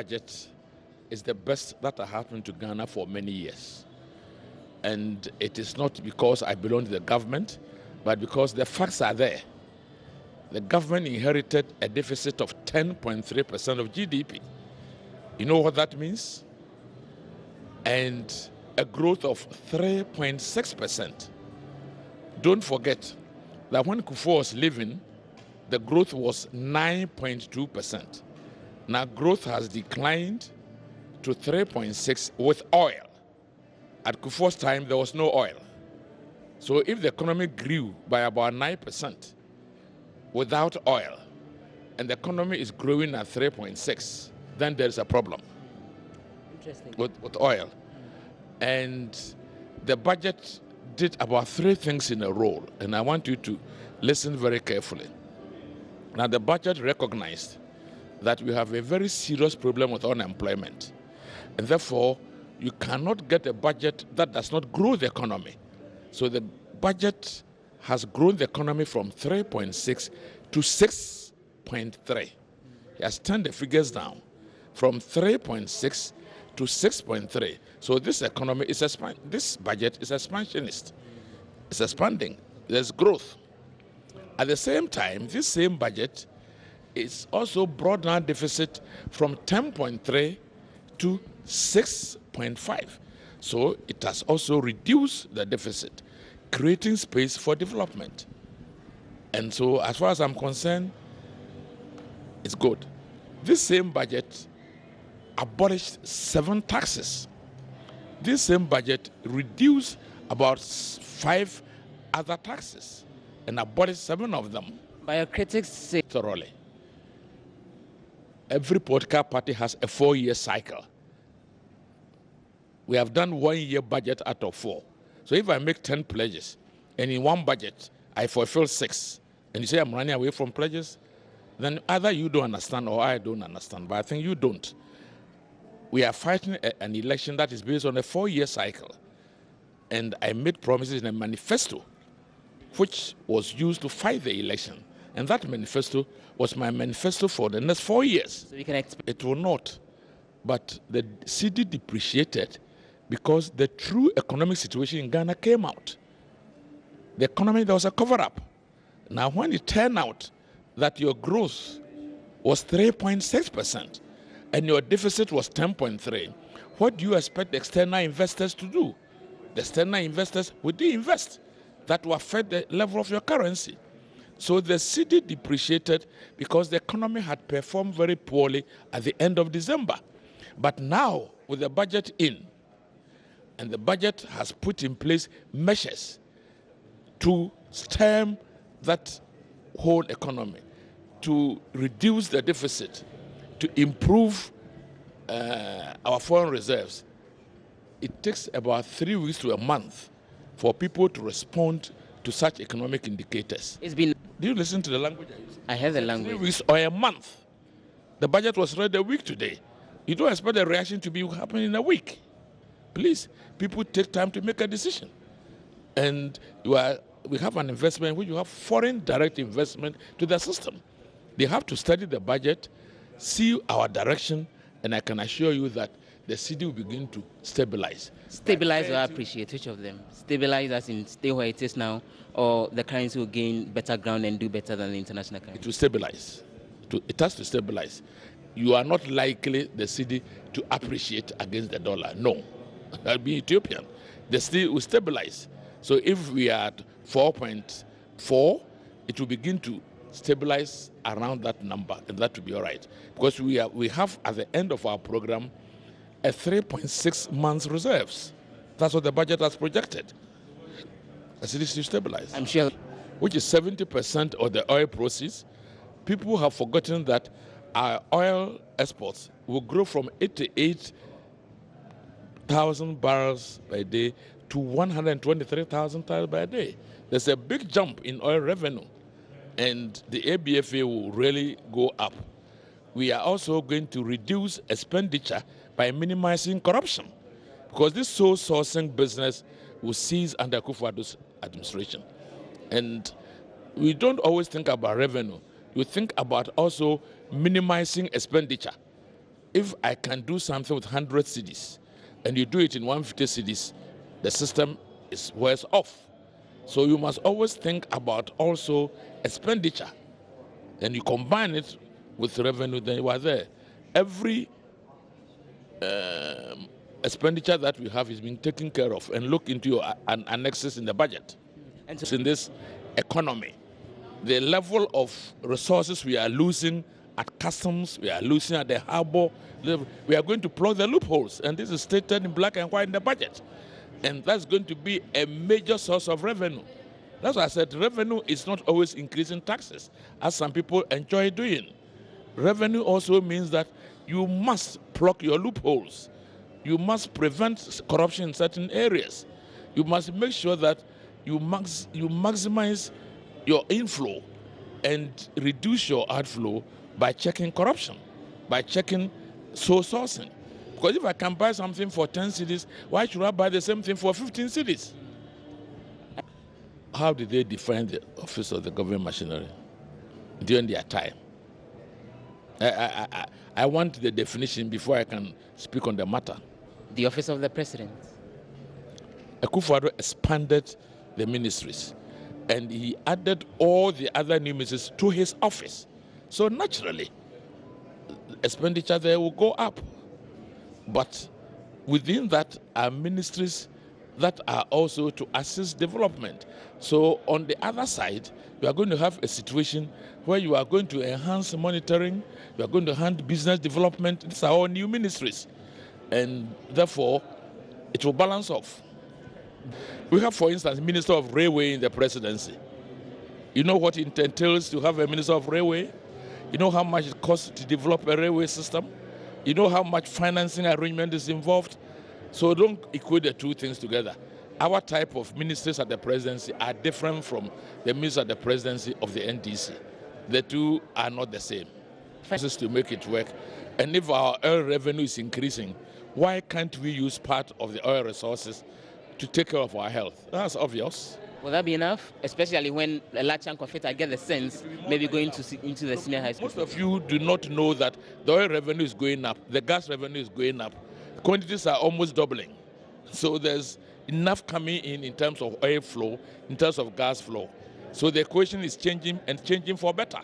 budget is the best that has happened to Ghana for many years. And it is not because I belong to the government, but because the facts are there. The government inherited a deficit of 10.3% of GDP. You know what that means? And a growth of 3.6%. Don't forget that when Kufuor was living, the growth was 9.2%. Now growth has declined to 3.6 with oil. At Kufuor's time, there was no oil. So if the economy grew by about 9% without oil, and the economy is growing at 3.6, then there's a problem. Interesting. With oil. And the budget did about 3 things in a row, and I want you to listen very carefully. Now, the budget recognized that we have a very serious problem with unemployment, and therefore you cannot get a budget that does not grow the economy. So the budget has grown the economy from 3.6 to 6.3. He has turned the figures down from 3.6 to 6.3. So this economy is this budget is expansionist. It's expanding. There's growth. At the same time, this same budget is also brought down deficit from 10.3 to 6.5. So it has also reduced the deficit, creating space for development. And so as far as I'm concerned, it's good. This same budget abolished 7 taxes. This same budget reduced about 5 other taxes and abolished 7 of them. But your critics say thoroughly. Every political party has a 4-year cycle. We have done 1-year budget out of 4. So if I make 10 pledges and in one budget I fulfill 6, and you say I'm running away from pledges, then either you don't understand or I don't understand, but I think you don't. We are fighting an election that is based on a 4-year cycle. And I made promises in a manifesto which was used to fight the election. And that manifesto was my manifesto for the next 4 years. So we can expect it will not. But the cedi depreciated because the true economic situation in Ghana came out. The economy, there was a cover-up. Now, when it turned out that your growth was 3.6% and your deficit was 10.3, what do you expect the external investors to do? The external investors will de-invest. That will affect the level of your currency. So the cedi depreciated because the economy had performed very poorly at the end of December. But now, with the budget in, and the budget has put in place measures to stem that whole economy, to reduce the deficit, to improve our foreign reserves, it takes about 3 weeks to a month for people to respond to such economic indicators. it's been. Do you listen to the language I use? I heard the 3 language. weeks or a month. The budget was read a week today. You don't expect the reaction to be happening in a week. Please, people take time to make a decision. And we have an investment which you have foreign direct investment to the system. They have to study the budget, see our direction, and I can assure you that the cedi will begin to stabilize. Stabilize or appreciate, which of them? Stabilize as in stay where it is now, or the currency will gain better ground and do better than the international currency? It will stabilize. It has to stabilize. You are not likely the cedi to appreciate against the dollar. No. That will be Ethiopian. The cedi will stabilize. So if we are at 4.4, it will begin to stabilize around that number, and that will be all right. Because we have at the end of our program a 3.6 months reserves. That's what the budget has projected. The cedi to stabilize. I'm sure. Which is 70% of the oil proceeds. People have forgotten that our oil exports will grow from 88,000 barrels per day to 123,000 barrels per day. There's a big jump in oil revenue, and the ABFA will really go up. We are also going to reduce expenditure by minimizing corruption, because this sole sourcing business will cease under Akufo-Addo's administration. And we don't always think about revenue. We think about also minimizing expenditure. if I can do something with 100 cities and you do it in 150 cities, the system is worse off. So you must always think about also expenditure, and you combine it with revenue, then you are there. Every expenditure that we have is being taken care of, and look into your annexes in the budget. And so in this economy, the level of resources we are losing at customs, we are losing at the harbor, we are going to plug the loopholes, and this is stated in black and white in the budget. And that's going to be a major source of revenue. That's why I said revenue is not always increasing taxes, as some people enjoy doing. Revenue also means that you must plug your loopholes. You must prevent corruption in certain areas. You must make sure that you maximize your inflow and reduce your outflow by checking corruption, by checking sole sourcing. Because if I can buy something for 10 cities, why should I buy the same thing for 15 cities? How did they define the office of the government machinery during their time? I want the definition before I can speak on the matter. The office of the president. Akufo-Addo expanded the ministries, and he added all the other new ministries to his office. So naturally, expenditure there will go up. But within that are ministries that are also to assist development. So on the other side, you are going to have a situation where you are going to enhance monitoring, you are going to handle business development. These are all new ministries. And therefore, it will balance off. We have, for instance, Minister of Railway in the presidency. You know what it entails to have a Minister of Railway? You know how much it costs to develop a railway system? You know how much financing arrangement is involved? So don't equate the two things together. Our type of ministers at the presidency are different from the ministers at the presidency of the NDC. The two are not the same. This is to make it work. And if our oil revenue is increasing, why can't we use part of the oil resources to take care of our health? That's obvious. Will that be enough? Especially when a large chunk of it, I get the sense, maybe going into the senior high school. Most of you do not know that the oil revenue is going up, the gas revenue is going up. Quantities are almost doubling. So there's enough coming in terms of oil flow, in terms of gas flow. So the equation is changing, and changing for better.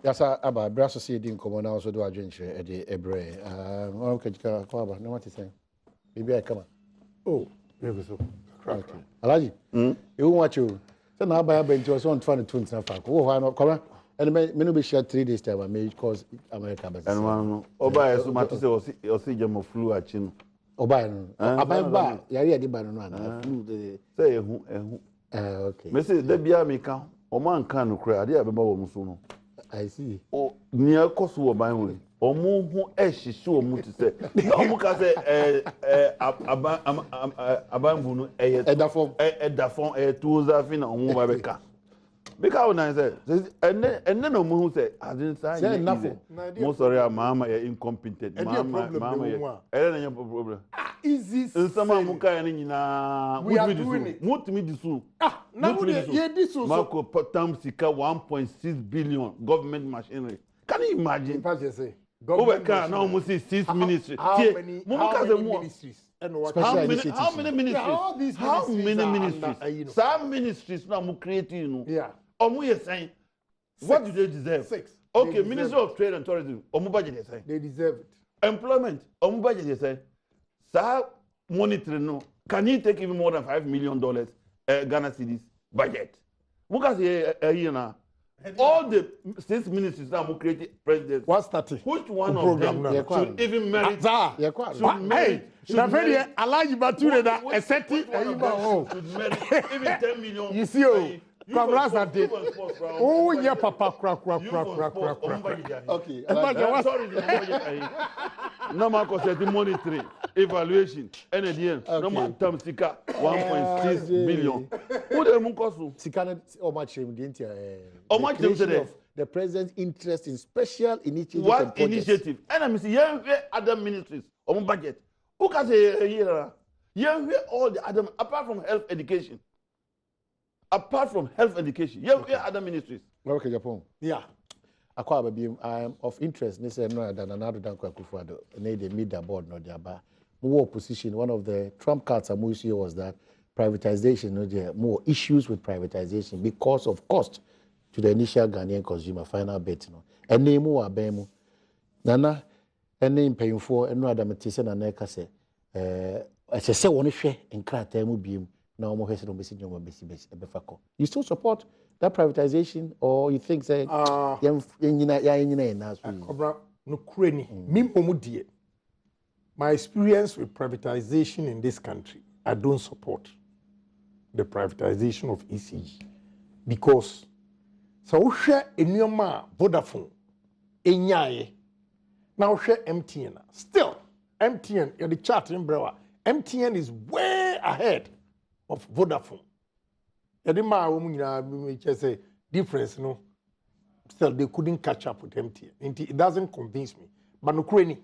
Yes, Abba, Brasso see didn't come on also do a drink at the Ebre. Okay, no what is saying. Maybe I come. Oh, maybe so. Okay. Alaji, you watch you. So now by a bench was on 22 and Fact. Oh, why not come? And maybe be share 3 days time I may cause America. And one, Oba, so much or see them of flu at Chin. Oba, Abba, Yari, the banana. Say, okay. Mrs. Debia Mika, or man can cry, I did have a musuno. I see. Oh, near Kosu of my way. Or move who she show me to say. Omuka say, Abambuno, a dafon, a Tuzafin, or Mubabeka. Because I said, and then no who said, I didn't say nothing. Most sorry, Mamma, incompetent. Mamma, any problem. Easy. Some Muka and we are doing it. What me this soon? Now this was Marco Potamsika 1.6 billion government machinery. Can you imagine? Government now almost 6 ministries. How many ministries? How many ministries? How many ministries? Some ministries now creating. Yeah. You're saying, what do they deserve? 6. Okay, Ministry of Trade and Tourism. Budget they say. They deserve it. Employment. Budget they say. Sir, monitoring. No. Can you take even more than $5 million Ghana cedis budget? Because here now. All the 6 ministries now created presidents. What's that? Which one of them should even merit? Should merit Alaji Bature that a setting should merit even 10 million. You see, oh, yeah, Papa, crack. Okay. No more concept monitoring, evaluation, and at the end, no more term sika 1.6 billion. Who the Munkosu? Sikana, how much didn't the president's interest in special initiatives. What initiative? And I'm saying, other ministries on budget. Who can say here? All the other, apart from health education. apart from health education. Yeah, other ministries. Okay, Japan. Yeah. Akwa baby, I am of interest. They say no, that another than Kwakufuado. They meet the board, no, the more opposition. One of the trump cards I'm using was that privatization, no, there more issues with privatization because of cost to the initial Ghanaian consumer final bet, no. And name more abemo. Nana, and name paying for and no other material and neka say, I say one share and crack temu beam. Now more has no message on base ebefako. You still support that privatization, or you think that Cobra no crane. My experience with privatization in this country, I don't support the privatization of ECG because so we share a new Vodafone, enyaye. Now we share MTN. Still, MTN, you're the chart in Brewa. MTN is way ahead of Vodafone. Say difference, no. Still, they couldn't catch up with MTN. It doesn't convince me. But no crane,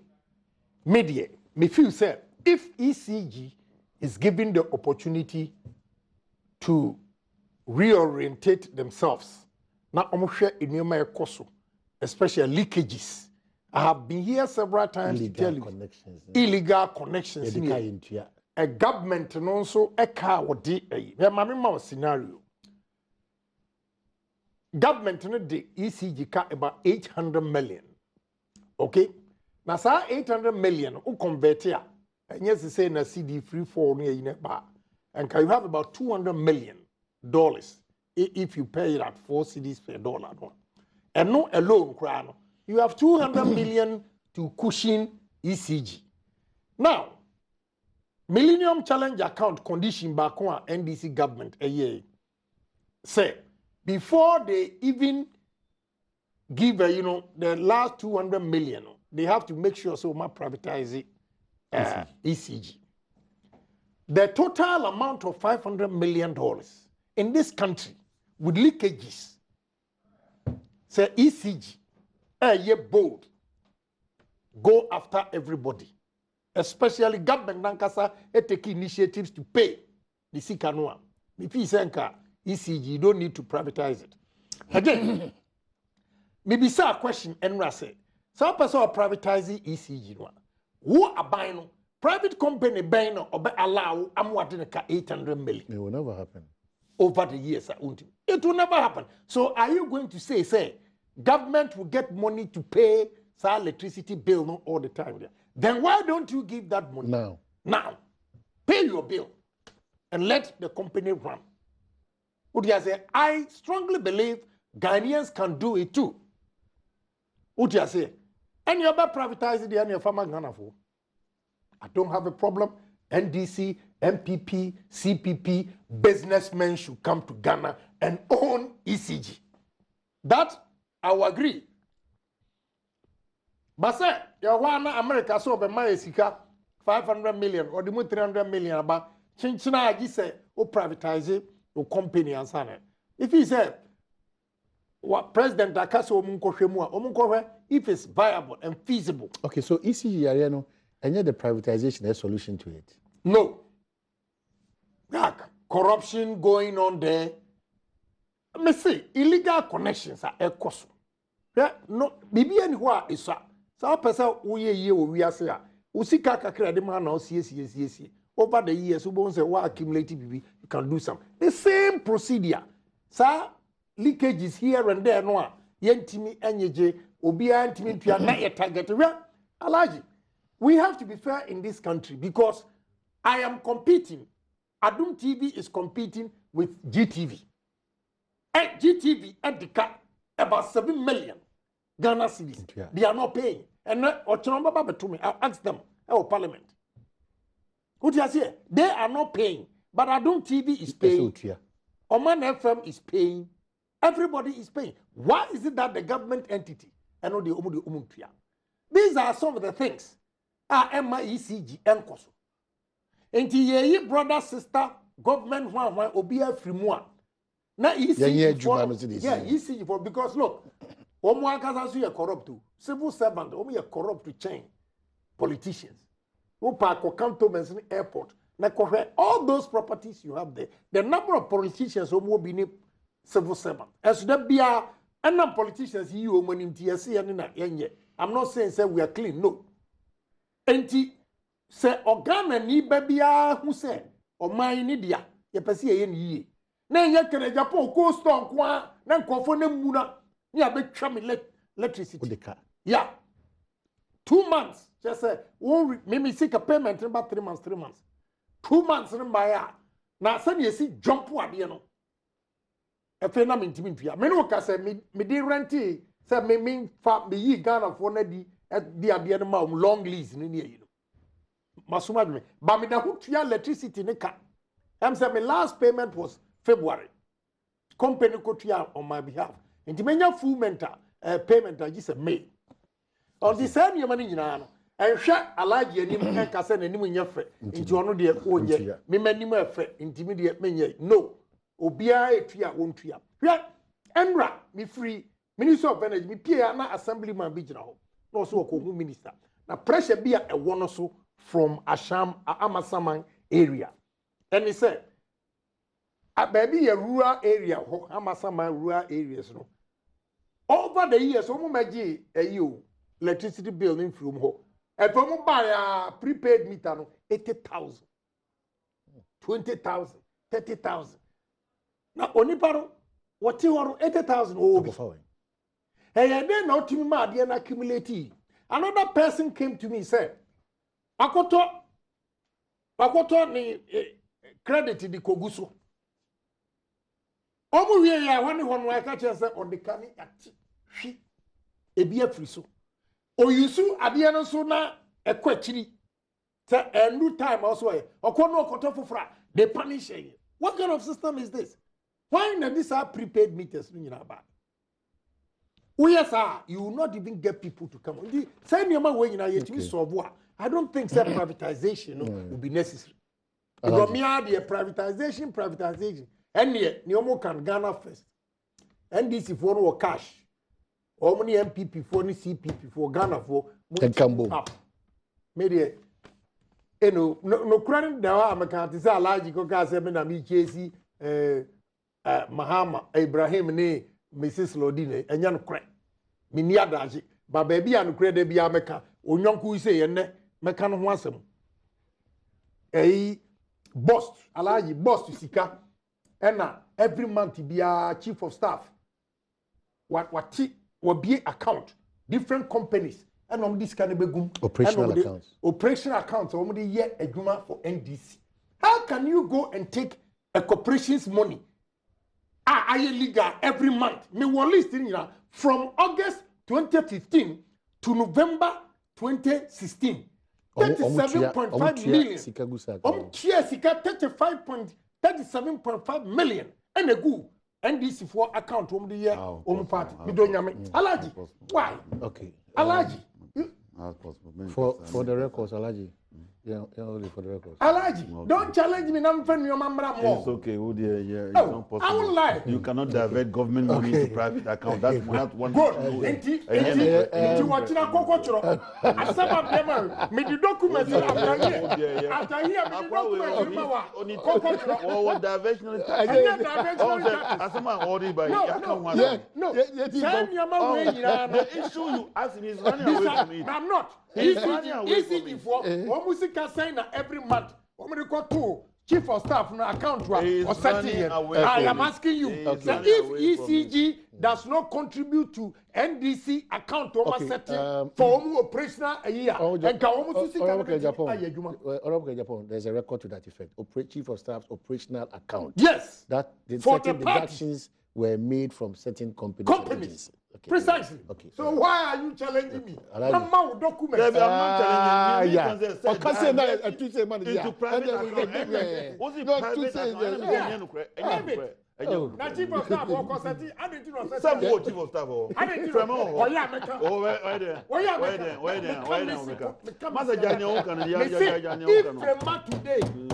media, me feel say if ECG is given the opportunity to reorientate themselves, now I'm share in your course, especially leakages. I have been here several times to tell you illegal connections. A government and also a car or the scenario. Government no the ECG car about 800 million. Okay? Now, say 800 million, who convert here? And yes, say na CD free for near in bar. And can you have about $200 million if you pay it at 4 cedis per dollar? And no alone, crown. You have 200 million to cushion ECG. Now, Millennium Challenge account condition back on NDC government a year. Say, before they even give the last 200 million, they have to make sure so much privatize it, ECG. The total amount of $500 million in this country with leakages, say ECG, a bold, go after everybody, especially government nankasa take initiatives to pay the Sikanua. If you say ECG, you don't need to privatize it. Again, maybe say a question and say, some person are privatizing ECG. Who are buying private company buying or allow amwatinaka 800 million? It will never happen. Over the years, it will never happen. So are you going to say, government will get money to pay sa electricity bill all the time? Then why don't you give that money? Now, pay your bill and let the company run. Would you say, I strongly believe Ghanaians can do it too. Would you say, and you're about privatizing the annual farmer Ghana for? I don't have a problem. NDC, MPP, CPP, businessmen should come to Ghana and own ECG. That I will agree. But say, your one America so be my sika 500 million or the 300 million about chinchina agi say o privatize it. O company and sana. If he said, what President Dakaso Omunkohwe, if it's viable and feasible. Okay, so ECG Ariano, and yet the privatization is a solution to it. No. Like corruption going on there. Me say illegal connections are a cost. Yeah, no, bibi anywhere is a. So person we are say, usika kakra de man now see. Over the years, who say what accumulated BB, you can do some. The same procedure. Sir, leakages here and there, no. Yentimi NJ, Obia Antimi Pia, not a target. Alaji, we have to be fair in this country because I am competing. Adom TV is competing with GTV. At GTV, at the cut, about 7 million Ghana cedis. Yeah. They are not paying. And Ochonoma to me, I'll ask them, our parliament. What you say? They are not paying, but Adom TV is paying. Oman FM is paying. Everybody is paying. Why is it that the government entity and not the Umuntria? These are some of the things. ECG and Koso. And ye brother, sister, government one obia free more. Now ECG ECG for because look, Omuakaza you are corrupt too. Civil servant, you are corrupt to change politicians. Who park or cantonments in airport. all those properties you have there, the number of politicians who will be civil servant. As there be a number of politicians you money in TSC and I'm not saying say we are clean, no. Enti say organa ni babia who say or my nidia ye pesi ye na ye kere Japan ko store kwa na nkofo na muna ni abetwa me electricity. Yeah. 2 months. Just say, maybe seek a payment in about 3 months, 3 months. 2 months in my now send you see jump what you know. A phenomenon to me. I say me de renty, say me fa me ye Ghana for nedi at the animal long lease in you know. Masuma me. But me da who electricity ne ka. I'm saying my last payment was February. Company go to on my behalf. And to many full mental payment I just May. On the same year money no. And share a large year and Cassan and Nimu Yafe into one of the own year. Me many more intermediate men. No. Obia tria won't tria. Emra, me free. Minister of Energy, me Pierre, na assemblyman regional. No so a minister. Now pressure be a one or so from Asham, Amasaman area. And he said, a baby a rural area, Amasaman rural areas. No. Over the years, Omumaji, you electricity bill from home. If you buy a prepaid meter, no, 80,000, 20,000, 30,000. Now, only paro, what you are 80,000 oh. Hey, and then not to me, and accumulate. Another person came to me and said, Akoto ni credit the Koguso. Omu ye ya wani I catch us on the canny at she a beer free so. O yusu adiano so na e kwachiri. Say a new time also or kono koto fufra they punish you. What kind of system is this? Why not these are prepaid meters in your bag? Oh yes, sir. You will not even get people to come. Same your man when you to solve what? I don't think that privatization will be necessary. Because me are the privatization. And yet, Nyomo can Ghana first. NDC for no cash. How many MPP for any CPP for Ghana for up? Maybe no credit there are American is a large gas and me JC Mahama Ibrahim ne Mrs. Lodine and yan crack. Minia daji, but baby and credit be America. Onyonku say and mekan wansem. Boss, alaji boss to sika. And every month be a chief of staff. What will be account, different companies, and on this kind of operational accounts. Operational accounts, only year agreement for NDC. How can you go and take a corporation's money? I legal every month. Me will list in from August 2015 to November 2016. 37.5 million. 37.5 million. And a good NDC for account from the year party. Alaji. Why? Okay. Alaji. For the records, Alaji. Yeah, only for the records. Alaji, don't challenge me. I'm friend your mama more. It's okay. Oh dear, yeah. It's not possible. I won't lie. You cannot divert government money to private account. That's not one. Good. Enti wachina kokochro. Asaba bema. Me the document after here. After here, me the document mawa. Kokochro. Or diversion. Asama ori by. No. Send your man way. The issue you ask me is running away from it. I'm not. ECG for almost saying that every month. Omri got two chief of staff no account or setting. I am asking you that if ECG does not contribute to NDC account or setting for operational a year and Japan, there's a record to that effect. Chief of staff's operational account. Yes. That the certain deductions were made from certain companies. Okay. Precisely. Okay. So why are you challenging me? I'm not challenging you. yeah. Into private account. What's it private? Na chief of staff or consenti, I didn't know. Some chief of staff or. I didn't know. Oh yeah, Meka. Oh where there? Where there? Master Janyo can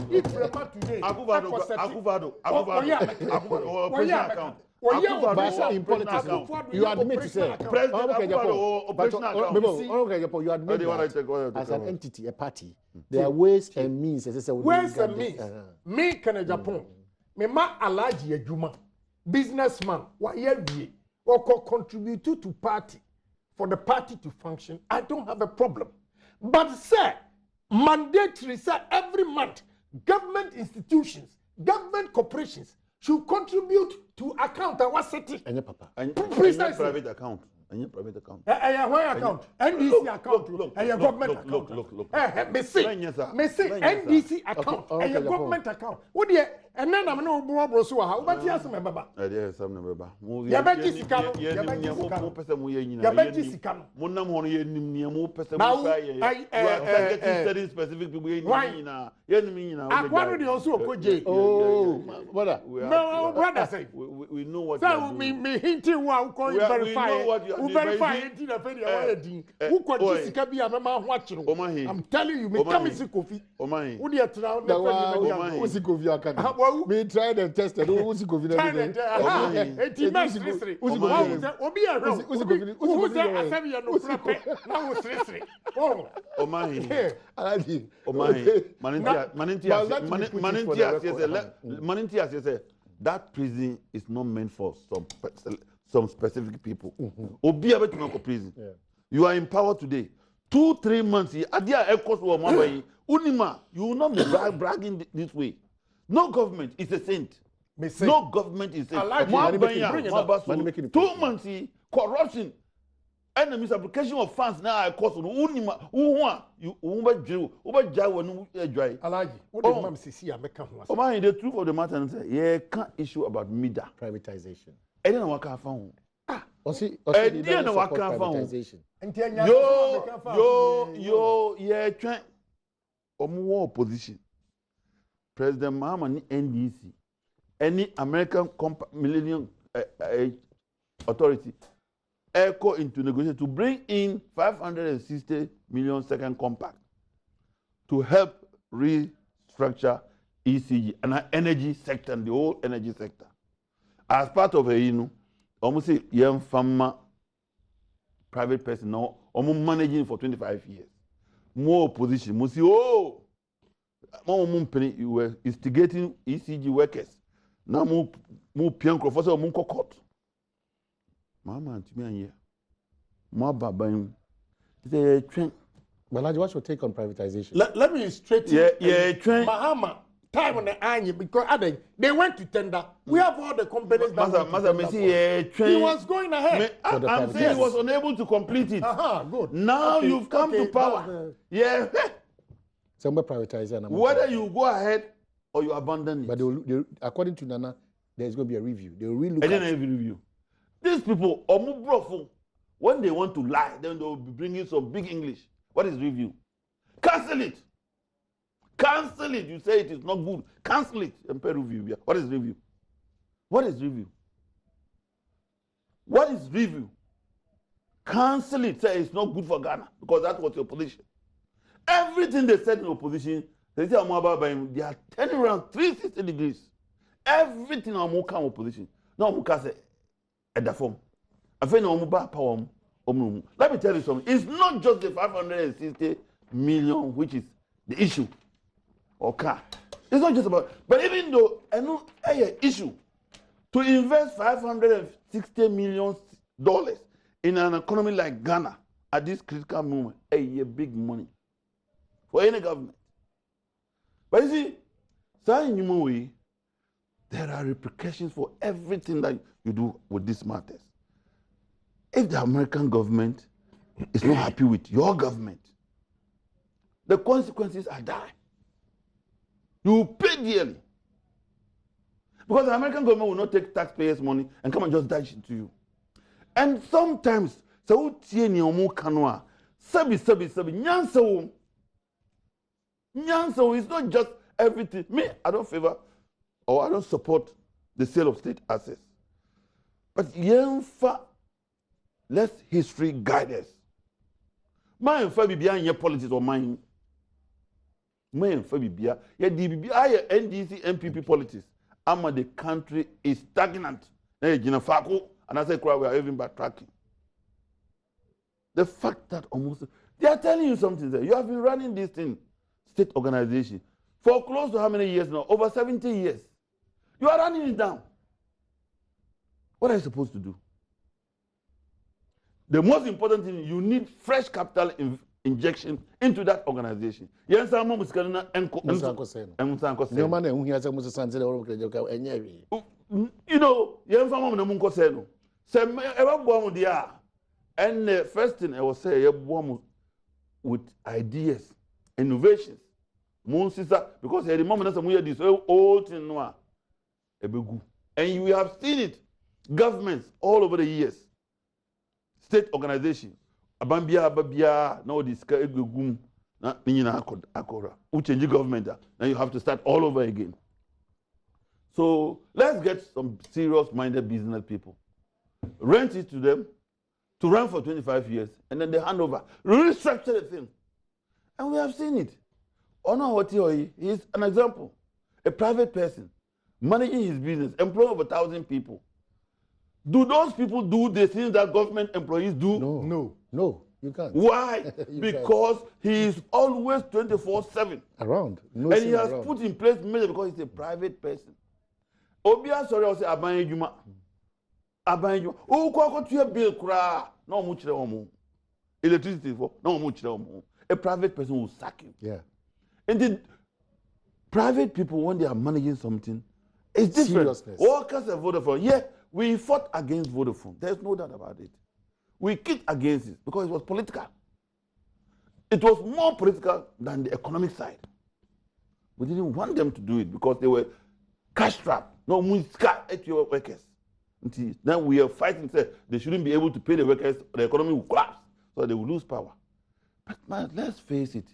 If Frema today. Akufado. Operational account. Well, yeah, Akufo-Addo But in operational politics, account. you admit to say, President Akufo-Addo operational account. you admit that as an entity, a party, there are ways and means. Ways and means. Me can Japan. Me ma alaji ejuma. Businessman. Why ye or contribute to party for the party to function. I don't have a problem. But sir, mandatory sir, every month, government institutions, government corporations should contribute to account our city. And your papa. And private account. And your private account. Where account? NDC account. And your government account. Look. Me say NDC account. And your government account. What do you? And then I'm no more brosu ha. What you ask me baba? Yes, some baba. Ya beji sikano. Ya beji sikano. Ya beji sikano. Munam hono ye nim nia mo pese Now, mo say ye. You are targeting certain specific people ye nim na. Ye nim na. Akwano de also okoje. Oh, brother. No, brother say. We know what So me hinting wa ko verify. Who verify it na fe dia wa din. Who kwaji sika bi amema ho akiro. I'm telling you, me come see Kofi. Omahi. Who dey try na fe Who see Kofi Akana? Me tried and tested. Who see Kofi? Eti na siri. Obi a ro. Who say asem ya no frappe. Na wo siri. Oh. Omahi. Alaji. Omahi. Maninti says that prison is not meant for some specific people. Obi a betu prison. You are empowered today. 2-3 months. Adia ekos wo mama unima. You will not be bragging this way. No government is a saint. No government is a saint. 2 months, corruption, and the misapplication of funds now I cost unima you uba jaw dry. Alaji, what the mom see America who was. Oh, the truth of the matter is yeah, can't issue about media privatization. I don't know what kind of privatization. Yo, yeah, trying more opposition. President Mahama ni NDC, any American Millennium Authority, echo into negotiation to bring in 560 million second compact to help restructure ECG and our energy sector and the whole energy sector. As part of a almost say young farmer, private person now, almost managing for 25 years. More opposition, must see you were instigating ECG workers. Now move pian for so mun court. Mama and me here. Ma baba him. Say train. Malaji, what's your take on privatization? Let me straight. Yeah, train. Mahama time on the anye because they went to tender. We have all the companies. He was going ahead. I'm saying he was unable to complete it. Good. Now you've come to power. Yeah. Somebody privatize. Whether you go ahead or you abandon it. But they, according to Nana, there's going to be a review. They will relook at it. Review. These people, when they want to lie, then they will be bringing some big English. What is review? Cancel it. Cancel it. You say it is not good. Cancel it and pay review. What is review? What is review? What is review? Cancel it. Say it's not good for Ghana because that was your position. Everything they said in opposition, they say they are turning around 360 degrees. Everything on Moka opposition. Now Moka say at the form. I think power. Let me tell you something. It's not just the 560 million which is the issue. Okay. It's not just about, but even though an issue to invest $560 million in an economy like Ghana at this critical moment, a big money for any government. But you see, there are repercussions for everything that you do with these matters. If the American government is not happy with your government, the consequences are dire. You pay dearly. Because the American government will not take taxpayers' money and come and just dash it to you. And sometimes, Nyanso is not just everything. Me, I don't favor or I don't support the sale of state assets. But let history guide us. My bibia politics or mine. My bibia NDC MPP politics. The country is stagnant Hey, Gina Faku, and I say, we are even backtracking. The fact that almost they are telling you something there. You have been running this thing, state organization, for close to how many years now? Over 70 years. You are running it down. What are you supposed to do? The most important thing, you need fresh capital injection into that organization. Yes, I'm almost going to you know, young family no munko say no. Say ever born there. And the first thing I was say, you born with ideas, innovations. Mon sister, because at the moment that we are this old thing no ebegu. And we have seen it. Governments all over the years, state organization, abambia, now this egum, na ninyina akora. We change government, now you have to start all over again. So let's get some serious-minded business people. Rent it to them to run for 25 years, and then they hand over, restructure the thing. And we have seen it. Ono Hoti is an example. A private person managing his business, employing over 1,000 people. Do those people do the things that government employees do? No, you can't. Why? Because he is always 24/7 around. No, and he has put in place measures because he's a private person. Obia sorry I say abanjuma. O ko to bill kra na omu kire omu. Electricity for na omu kire omu. A private person will sack him. Yeah. And the private people when they are managing something, it's different. Workers at Vodafone, yeah, we fought against Vodafone. There's no doubt about it. We kicked against it because it was political. It was more political than the economic side. We didn't want them to do it because they were cash strapped. No, we at your workers. Now we are fighting. Say they shouldn't be able to pay the workers. The economy will collapse, so they will lose power. But man, let's face it.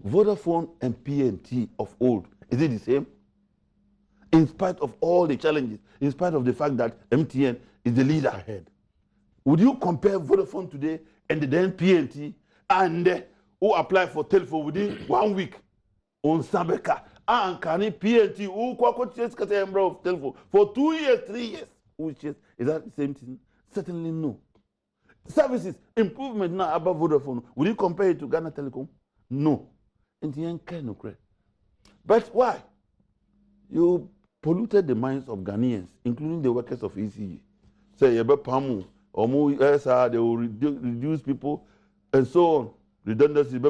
Vodafone and PNT of old, is it the same? In spite of all the challenges, in spite of the fact that MTN is the leader ahead, would you compare Vodafone today and then PNT and who apply for telephone within 1 week on Sabeka? And can PNT who of telephone for 2 years, 3 years? Which is that the same thing? Certainly no. Services improvement now above Vodafone. Will you compare it to Ghana Telecom? No. And the end kind of great. But why? You polluted the minds of Ghanaians, including the workers of ECG. Say Pamu or they will reduce people and so on. Redundancy,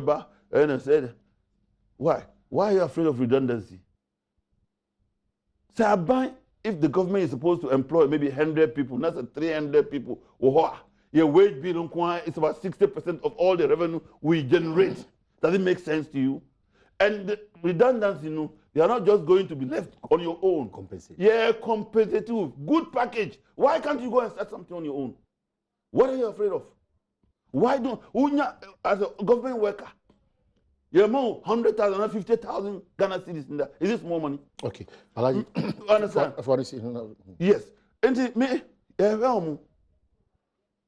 and I said, why? Why are you afraid of redundancy? Say, if the government is supposed to employ maybe 100 people, not 300 people, your wage bill is about 60% of all the revenue we generate. Does it make sense to you? And the redundancy, they are not just going to be left on your own. Compensate. Yeah, competitive. Good package. Why can't you go and start something on your own? What are you afraid of? Why don't, as a government worker, you're more 100,000 or 50,000 Ghana cedis in there. Is this more money? Okay. Alaji, understand? Yes. And me,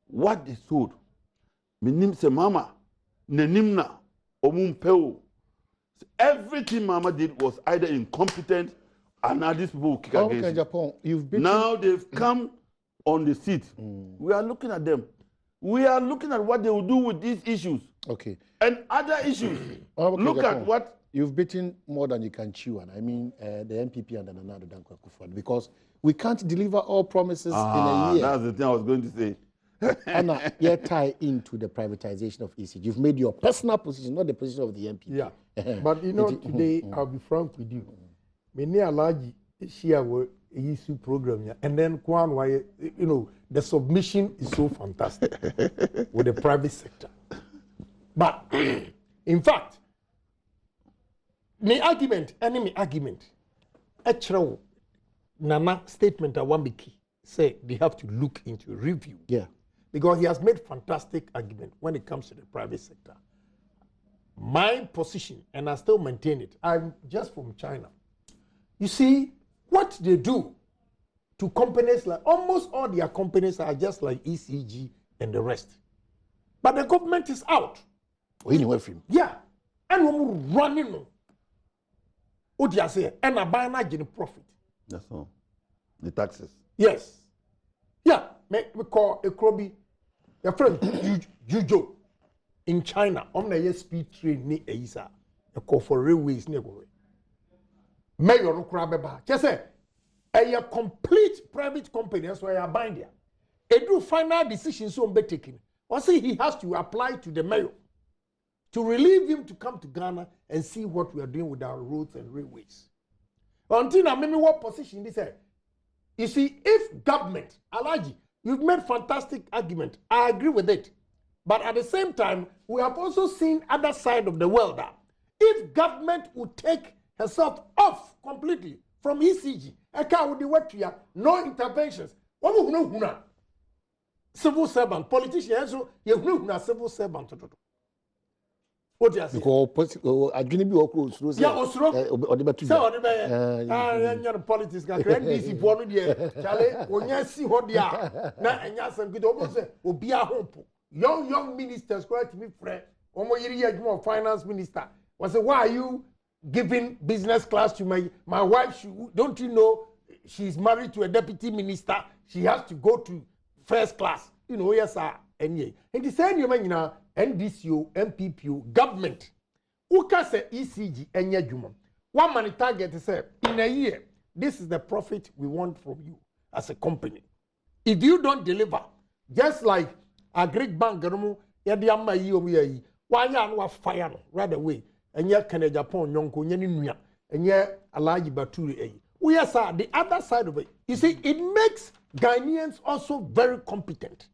what they sold, me say mama, nenimna, omumpeo. Everything Mama did was either incompetent and now these people will kick against it. Japan, now they've come on the seat. We are looking at them. We are looking at what they will do with these issues. Okay. And other issues. Look Japan, at what... You've beaten more than you can chew on. I mean, the MPP and Nana Dankwa Akufo-Addo, because we can't deliver all promises in a year. That's the thing I was going to say. Anna, you tie into the privatization of ECG. You've made your personal position, not the position of the MPP. Yeah. But today I'll be frank with you. Many Alaji share our issue program, and then why the submission is so fantastic with the private sector. But in fact, my argument, actually, Nana statement I want to key say they have to look into review. Yeah. Because he has made fantastic argument when it comes to the private sector. My position, and I still maintain it, I'm just from China. You see, what they do to companies, like almost all their companies are just like ECG and the rest. But the government is out. Anyway, from yeah. And we're running. What do you say? And I buy not getting profit. That's all. The taxes. Yes. Yeah, me call a crobby. Your friend Jujo in China. On speed train ni Aisa. A call for railways near go. Mayor no crabba. Just say a complete private company. That's why I bind there. A do final decisions on be taken. Or say he has to apply to the mayor to relieve him to come to Ghana and see what we are doing with our roads and railways. Until now, maybe what position this is. You see, if government, Alaji, you've made fantastic argument. I agree with it. But at the same time, we have also seen other side of the world that if government would take herself off completely from ECG, no interventions. Civil servant, politicians, so you know civil servant. What do you say? Because I didn't be okay. Yeah, Osro. Or the better. So, politics can create this for the Charlie. When you see what they are, now and yes, and good almost say, be a hope. Young ministers, quite to be friend. Omo finance minister was say, why are you giving business class to my wife? Don't you know she's married to a deputy minister? She has to go to first class. You know, yes, sir. And the same you know. NDCO, MPPO, government. Who can say ECG and Yajuma? One money target is in a year, this is the profit we want from you as a company. If you don't deliver, just like a Greek bank, why you fire right away? And yet, can Japan, Yonko, Yenuya, and yet a large battery. We are the other side of it. You see, it makes Ghanaians also very competent.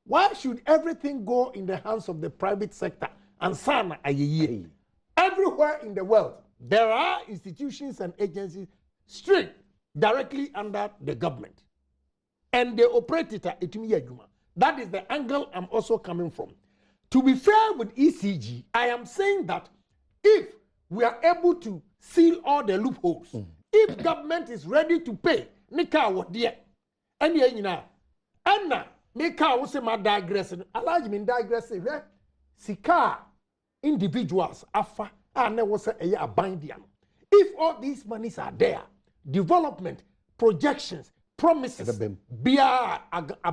Why should everything go in the hands of the private sector and sana aye? Everywhere in the world, there are institutions and agencies strict directly under the government. And they operate it at Juma. That is the angle I'm also coming from. To be fair with ECG, I am saying that if we are able to seal all the loopholes, if government is ready to pay, nika what there, and Anna. Make out say my digressing. Allow me digressing. Sika individuals afa and there was a bindian. If all these monies are there, development, projections, promises, be a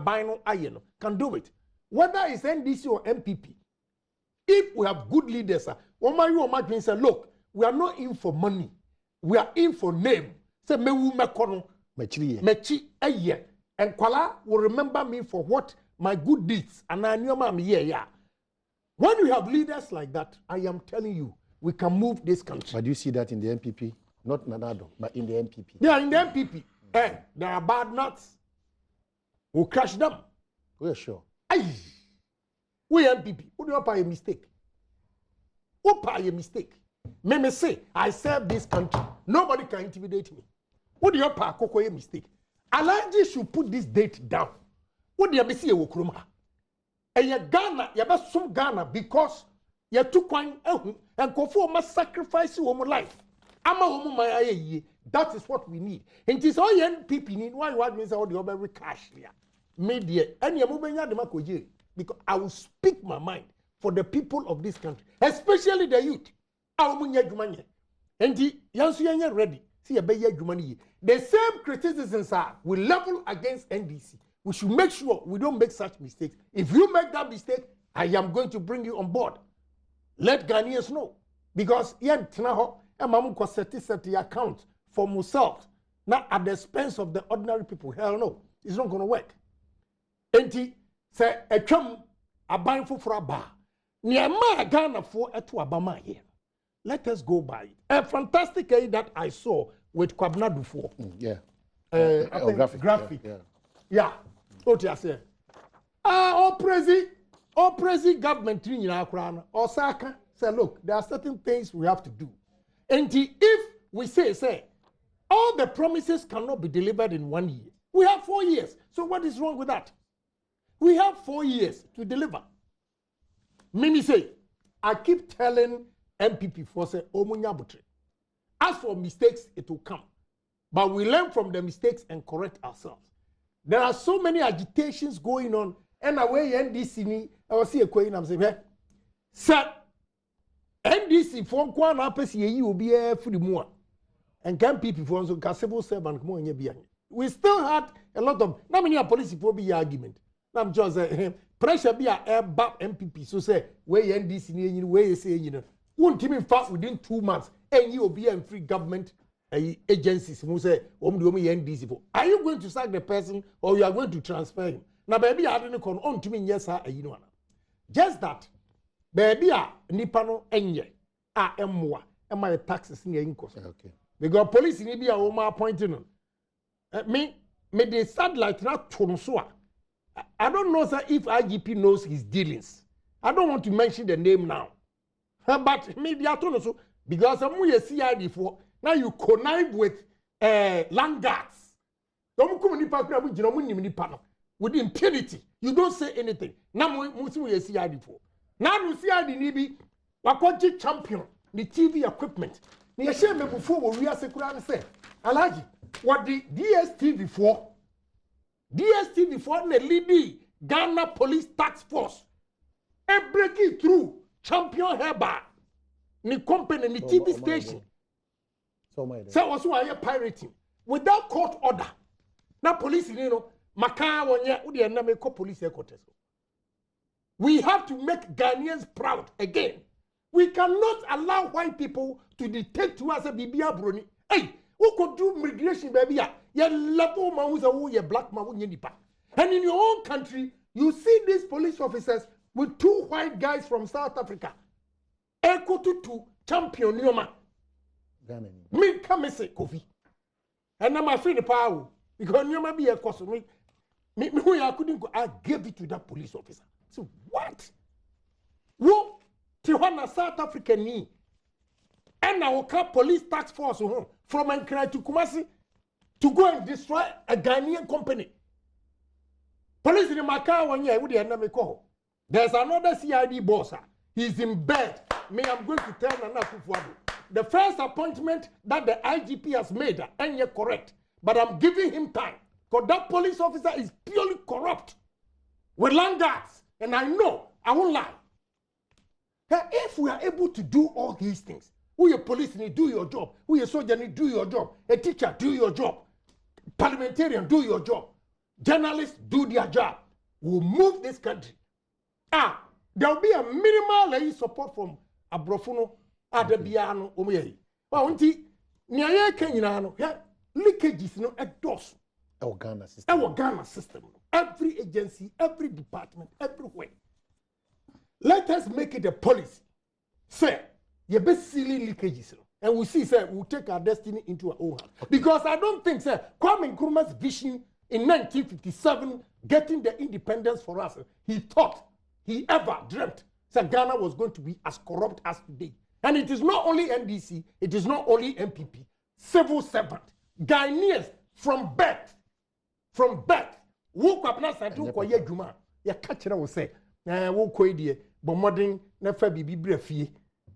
bino iron can do it. Whether it's NDC or MPP, if we have good leaders, say, look, we are not in for money, we are in for name. Say me wu mekono mechi a year. And Kuala will remember me for what my good deeds and I knew my yeah. When you have leaders like that, I am telling you, we can move this country. But do you see that in the MPP? Not Nanado, but in the MPP. They are in the MPP. There are bad nuts. We'll crush them. We're sure. Aye. We MPP. Who do you pay a mistake? Who pay a mistake? Me say, I serve this country. Nobody can intimidate me. Who do you pay a mistake? Alaji should put this date down. What do you see a wokruma? And you Ghana, you best some Ghana because you took one and go for must sacrifice your own life. That is what we need. And it is all young people need why you means all the other cash here. Media and you moving the because I will speak my mind for the people of this country, especially the youth. I will money. And the young ready. See a better money. The same criticisms are we level against NDC. We should make sure we don't make such mistakes. If you make that mistake, I am going to bring you on board. Let Ghanaians know. Because yen tinaho emamu ko seti account for myself, not at the expense of the ordinary people. Hell no, it's not going to work. Enti say etwam aban foforo aba. Niema Ghana for eto abama here. Let us go by it. A fantastic aid that I saw with Kwabena Dufo. Yeah. Graphic. Yeah. What you say? All praise government in Accra. Osaka say, look, there are certain things we have to do. And if we say, all the promises cannot be delivered in 1 year. We have 4 years. So what is wrong with that? We have 4 years to deliver. Mimi say, I keep telling MPP for say, Omunyabutre. As for mistakes, it will come. But we learn from the mistakes and correct ourselves. There are so many agitations going on. And away NDC ni, I was see a question, I'm saying, sir, NDC for Kwana Pesi will be a free more. And can people for civil servant more in your we still had a lot of na many police people be argument. Na I'm just say pressure be a back MPP so say where NDC ni where say you won't even fast within 2 months and you will be in free government agencies who say NDC for. Are you going to sack the person or you are going to transfer him? Now baby I don't know on to me yes sir you know. Just that baby nipa no enye emwa my taxes in your okay. Because police in India are more appointing. Me they start like that Tonsoa. I don't know sir if IGP knows his dealings. I don't want to mention the name now. But me they are Tonso because I'm with CID for now you connive with land guards. Don't come with impunity. You don't say anything. Now we CID for. Now you CID nibi wakwaji champion the TV equipment. Ni share me before we are security say Alaji what the DSTV for the leading Ghana Police Task Force e break it through champion herba ni company ni TV station so was why you pirating without court order na police you know maka wonye we dey na make police headquarters. We have to make Ghanaians proud again. We cannot allow white people to dictate to us a Bibia Bruni. Hey, who could do migration, baby? You level man who's a black man. And in your own country, you see these police officers with 2 white guys from South Africa. Echo to champion Yoma. Me come say Kofi. And I'm afraid the power because Yoma be a cause me. I couldn't go. I gave it to that police officer. So what? Who? Tijuana, South Africa ni. And our police task force from Ankara to Kumasi to go and destroy a Ghanaian company. Police in Macau 1 year, would you call? There's another CID boss. He's in bed. Me, I'm going to tell Nana Kufuadu. The first appointment that the IGP has made, and you're correct. But I'm giving him time. Because that police officer is purely corrupt. With land guards. And I know, I won't lie. If we are able to do all these things, we a police need do your job, we a soldier need do your job, a teacher do your job, parliamentarian do your job, journalists do their job, we'll move this country. There will be a minimal support from Abrofuno, Adebiano, Omei. Well, Nia Kenyano, leakages no at DOS. Our Ghana system. Every agency, every department, everywhere. Let us make it a policy. Say, you best silly leakages. And we see, sir, we'll take our destiny into our own hands. Okay. Because I don't think, sir, Kwame Nkrumah's vision in 1957, getting the independence for us, he thought, he ever dreamt, that Ghana was going to be as corrupt as today. And it is not only NDC, it is not only MPP, civil servant, Ghanaians from birth, woke up now and do kwa ye juma. Ya catcher will say, wo koidie, but modern never be brefie.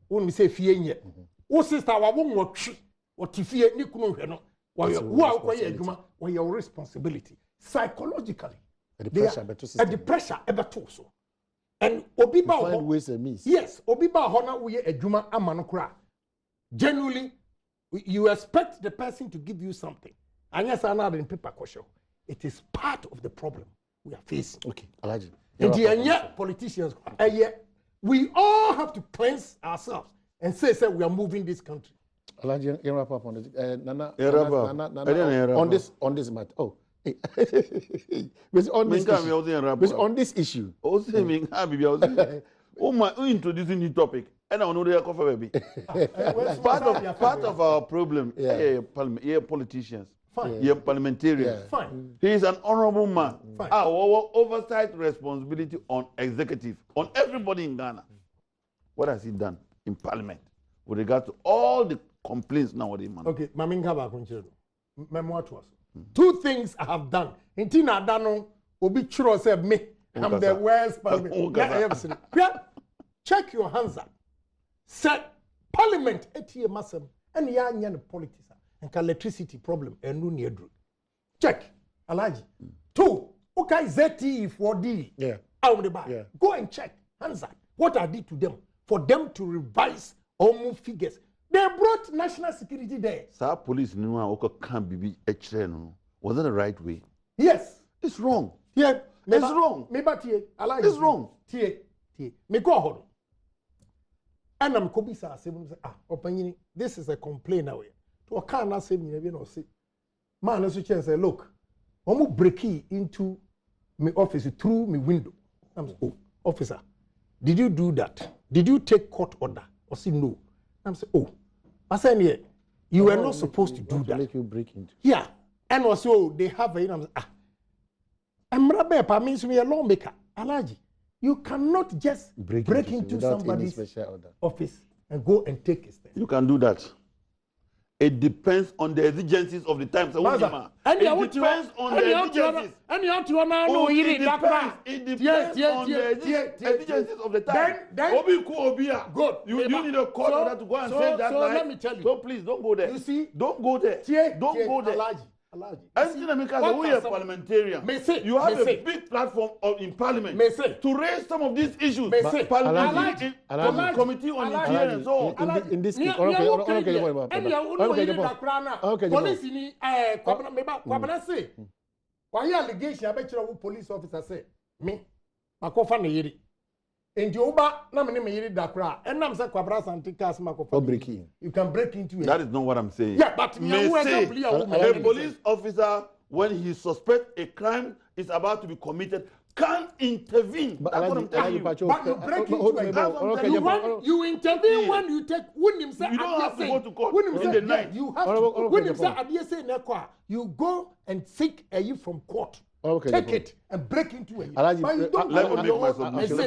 When we say fie nye. O sister wa won watch or tifie ni kunu hwe no. Wa kwa ye juma, wa your responsibility. Psychologically. The pressure ebeto so. And obiba find ways and means. Yes, obiba hona we adwuma ama no kra. Genuinely, you expect the person to give you something. And yes, another in paper question. It is part of the problem we are facing. Okay, Alaji. And politicians, we all have to cleanse ourselves and say we are moving this country. Alaji, you wrap up on this. Nana, on this matter. Oh, on this issue. Oh my! Introducing the topic, and I know they are coffee baby. Part of our problem, politicians. Fine. You're parliamentarian. Yeah. Fine. He is an honorable man. Fine. Our oversight responsibility on executive, on everybody in Ghana. What has he done in parliament with regard to all the complaints nowadays, man? Okay, Maminga Bakunchero. Memoir to us. 2 things I have done. Intina Dano, Obi Churo said me. I'm the worst parliament. Check your hands up. Said parliament, etie masem, and yan politics. And electricity problem and no near drew. Check. Alaji. 2. Okay, ZTE 4D. Yeah. Out the bar. Yeah. Go and check. Hands up. What I did to them for them to revise or move figures. They brought national security there. Sa police no oko can be a no. Was that the right way? Yes. It's wrong. Yeah. It's wrong. Maybe tie. I like It's wrong. Tie. Me go ahead. And I'm kobi sa say opanyini, this is a complaint away. To aka na say me no say. Man no so say look, omo break into my office through my window. I'm say, oh, officer, did you do that? Did you take court order? Or say no. I'm say, oh, I said yeah, you were not supposed to do that. Make you break into. Yeah. And also they have a Emrabe means me a lawmaker. Alaji. You cannot just break into somebody's office and go and take his thing. You can do that. It depends on the exigencies of the times. It depends on the exigencies. And you have to know it depends on the exigencies of the time. Good. You need a court order to go and save that life. Let me tell you. So please don't go there. You see? Don't go there. Don't go there. We are parliamentarian. You have a big platform in parliament to raise some of these issues. Parliament committee on interior and so on. In this case, police ni kwabana say why allegation abechira police officer say me makofa na yiri endi oba na me yiri dakra enam say kwabra santikas makofa breaking. You can break into it. That is not what I'm saying. Yeah, but a police officer, when he suspects a crime is about to be committed, can intervene. That's what I'm telling you. But you break into it. You intervene when you take. You don't have to go to court in the night. You have to. When you say you go and seek a you from court. Take it and break into it. Let me make my submission.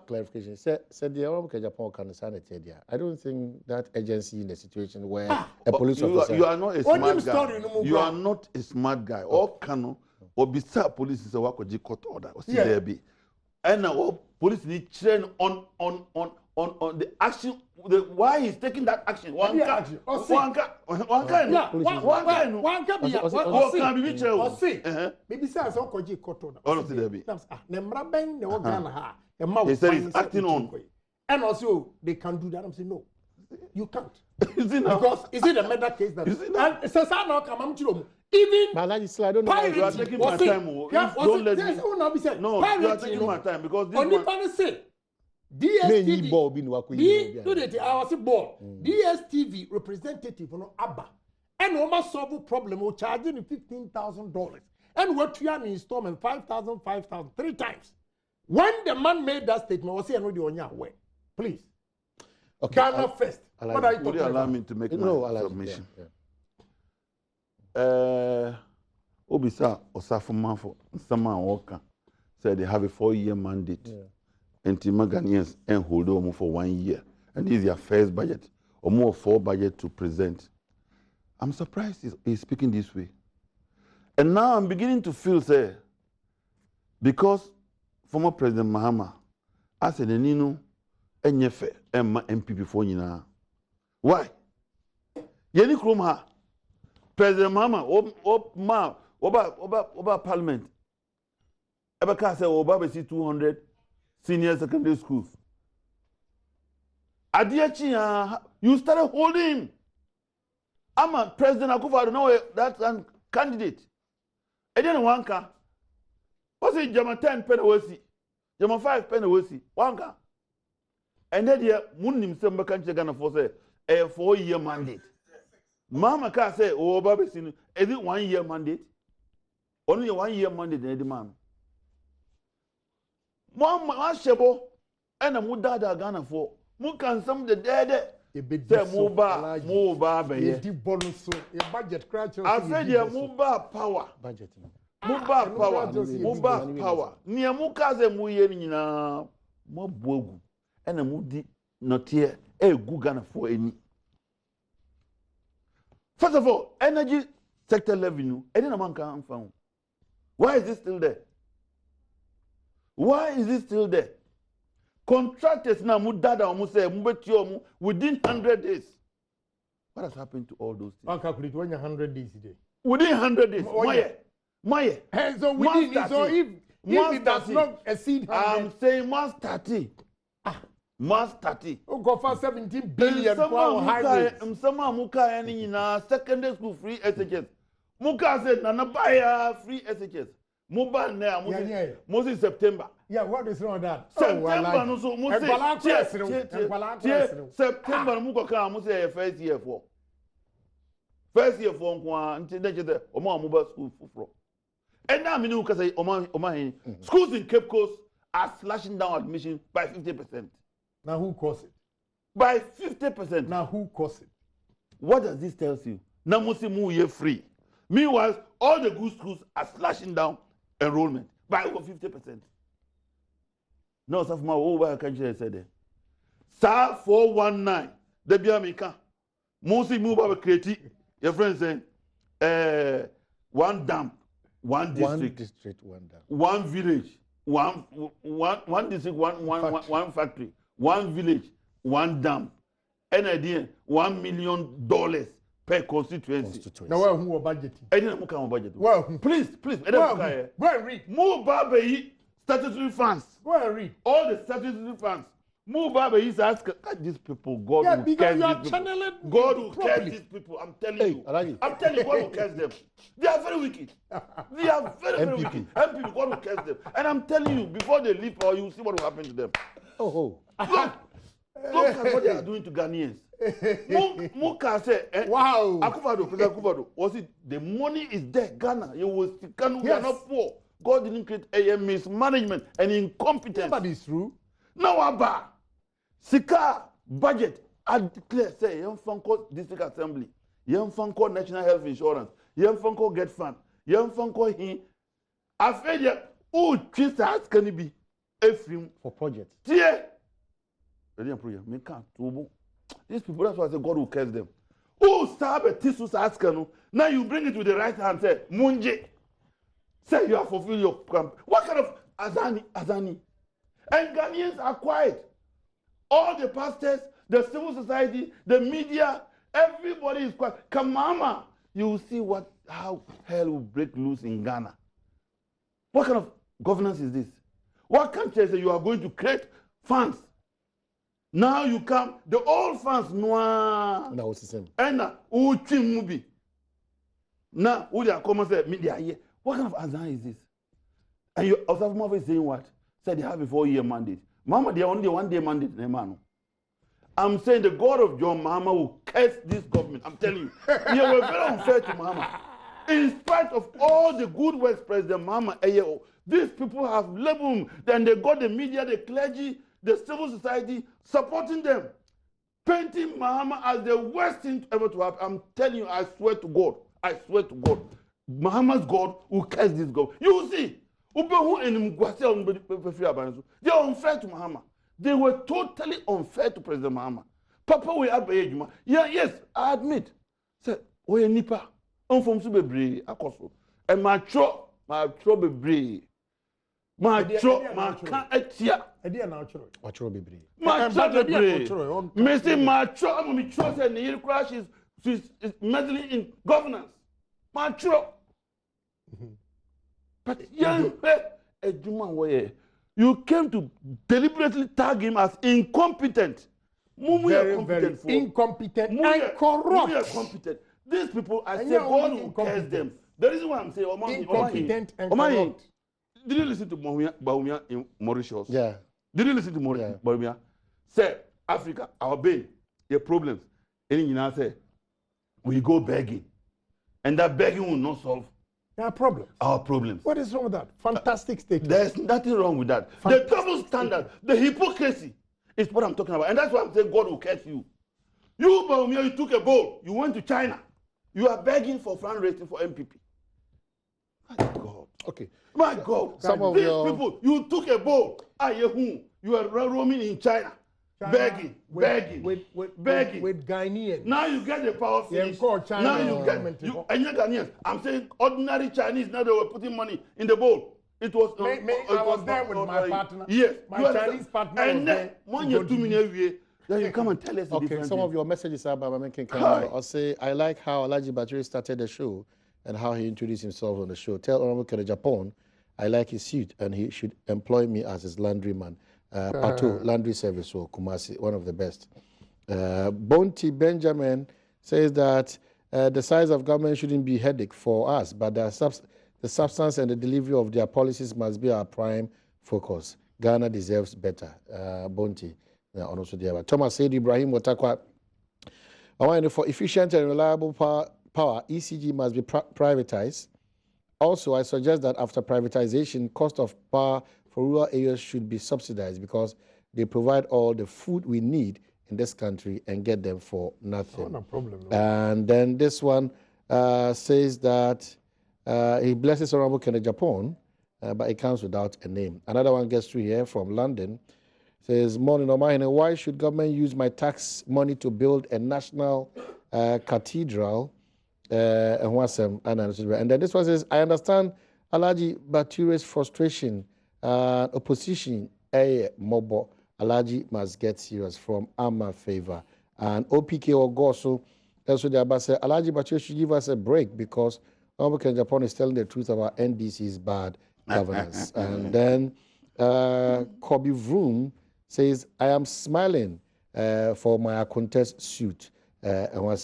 Clarification. Said the Japan can sanity. I don't think that agency in a situation where a police officer. You are not a smart guy. You are not a smart guy. Or Kano or beside police is a work of court order. Or there be. And now police need train on the action. Why he's taking that action? One can be maybe say as Okoji court order. Honestly, there be. He said he's acting on. And also they can do that. I'm saying no, you can't. Because is it a murder case that? And it says now come even Pirates, I don't know. You are taking my time. Don't let me. No, you are taking my time because this one. DSTV, DSTV representative no Abba, and Oma solve a problem. We charging $15,000, and what you are in installment 5,000, 3 times. When the man made that statement, was he already on your way? Please, okay. Ghana first. What are you talking about? Allow me to make my submission. Obisa Osafumafo Sama Walker said they have a 4-year mandate. And Ghanaians and hold on for 1 year. And this is their first budget, or more 4 budget to present. I'm surprised he's speaking this way. And now I'm beginning to feel, say, because former President Mahama, I said, Nino, Enyefe, Emma, MPP for you. Why? Yeni Krumha, President Mahama, Oba Parliament, Ebeka said, Oba Besi 200. Senior secondary schools. Adiachi, you started holding. I'm a President Akufo-Addo, no, that's a candidate. I didn't want ka. What's it? Jama 10 penny wasi, Jama 5 penny wasi, wanka. And then here, Munim Semba country Ghana for say a 4-year mandate. Mama can say, oh, Baby, is it 1-year mandate? Only a 1-year mandate, the man. One shebo and a mudada Ghana for Mukan some the dead. Muba, budget crash. I said, yeah, Muba power. Budget. Muba power. Near Mukaze Muyenina, Mobogu, and a moody not here, a good Ghana for any. First of all, energy sector revenue, any man can found. Why is this still there? Why is it still there? Contractors now mudada almost say within 100 days. What has happened to all those things? I calculate 100 days today. Within 100 days. Maya. So within so if it does not exceed 100. I'm saying 130. Mass 30. Go for 17 billion for highways. Msama muka yani na secondary school free SHS. Muka said na buy free SHS. Muba na musi September. Yeah, what is wrong with that? September no so musi September muka ka musi first year for. First year for nkwa nti na chete omo amuba school for. And now minu ka say oma schools in Cape Coast are slashing down admission by 50%. Now who caused it? By 50%. Now who caused it? What does this tell you? Now Muslim ye free. Meanwhile, all the good schools are slashing down enrollment by over 50%. No, some my over country said SAR 419. The Biamika. Muslim move over creative. Your friend saying one dam, one district, one dam. One village, one district, one factory. One village, one dam. And idea $1 million per constituency. Now who are budgeting? I didn't come budget. Well, please. Go and read. Move Babe statutory funds. Go and read. All the statutory funds. Move Babe is ask these people. God yeah, will because curse you are these people. channeling. God will properly. curse these people. I'm telling you. Alagi. I'm telling you, God will curse them. They are very wicked. They are very wicked. MPP, God will curse them. And I'm telling you, before they leave, or you see what will happen to them. Look at what they are doing to Ghanaians. Muka say, wow. President Akufo-Addo, was it the money is there, Ghana? You will we are not poor. God didn't create a mismanagement and incompetence. Yeah, that is true. Now, Abba, Sika budget, I declare, say, Young Funko District Assembly, Young Funko National Health Insurance, Young Funko Get Fund, Young Funko He. I feel who treats us can be a film for projects. Yeah. These people, that's why I say God will curse them. Who stab a tissue askano? Now you bring it with the right hand, say, Munje. Say you have fulfilled your camp. What kind of Azani? And Ghanaians are quiet. All the pastors, the civil society, the media, everybody is quiet. Kamama, you will see how hell will break loose in Ghana. What kind of governance is this? What country is you are going to create funds? Now you come, the old fans noir. That was the same. And who team movie. Now who they are coming say media here. What kind of azan is this? And you also have saying what? Said they have a 4-year mandate. Mama, they are only 1-day mandate, man. I'm saying the God of John Mahama will curse this government. I'm telling you. You were very unfair to Mahama. In spite of all the good works President Mahama, these people have labeled him. Then they got the media, the clergy, the civil society supporting them, painting Mahama as the worst thing ever to happen. I'm telling you, I swear to God, Mahama's God will curse this God. You will see, they are unfair to Mahama. They were totally unfair to President Mahama. Papa, we have a yes, I admit. Say, we nipa, from Subebre, Akoso, and my tro bebre. Macho, etia. Macho bebre. Mr. Macho, I'm trust and the crash is meddling in governance. Macho. But young you came to deliberately tag him as incompetent. Very incompetent and corrupt. These people, I say, God will curse them. The reason why I'm saying, incompetent and corrupt. Did you listen to Baumia in Mauritius? Yeah. Did you listen to Baumia? Say, Africa, our bay, your problems. And you know, say, we go begging. And that begging will not solve our problems. Our problems. What is wrong with that? Fantastic statement. There's nothing wrong with that. The double standard, the hypocrisy is what I'm talking about. And that's why I'm saying God will curse you. You, Baumia, you took a boat. You went to China. You are begging for fundraising for MPP. My God. Okay. My God. Some of these your people, you took a boat. You are roaming in China begging. With Ghanaians. Ghanaians. Now you get the power finish. Now you get and you're Ghanaians. I'm saying ordinary Chinese. Now they were putting money in the bowl. It was. I was there with my partner. Yes, my Chinese partner. And then 1 year, 2 minutes. Then you come and tell us. Okay, some of your messages are about making Kenya. I'll say I like how Alhaji Baturi started the show and how he introduced himself on the show. Tell Honorable Kene Japan I like his suit and he should employ me as his laundryman. Pato Laundry Service or Kumasi, one of the best. Bonti Benjamin says that the size of government shouldn't be a headache for us, but the substance and the delivery of their policies must be our prime focus. Ghana deserves better. Bonti. Thomas said Ibrahim Watakwa. For efficient and reliable power, ECG must be privatized. Also, I suggest that after privatization, cost of power for rural areas should be subsidized because they provide all the food we need in this country and get them for nothing. No problem. And then this one says that he blesses Honorable Kenneth Japan, but it comes without a name. Another one gets through here from London. Says, morning, Omahine, why should government use my tax money to build a national cathedral? And then this one says, I understand Alhaji Bature's frustration and opposition. Mobo Alhaji must get serious from Amma Favor. And OPK Ogoso, that's what they say. Alhaji Bature should give us a break because Honorable Japan is telling the truth about NDC's bad governance. And then Kobe Vroom says, I am smiling for my contest suit. And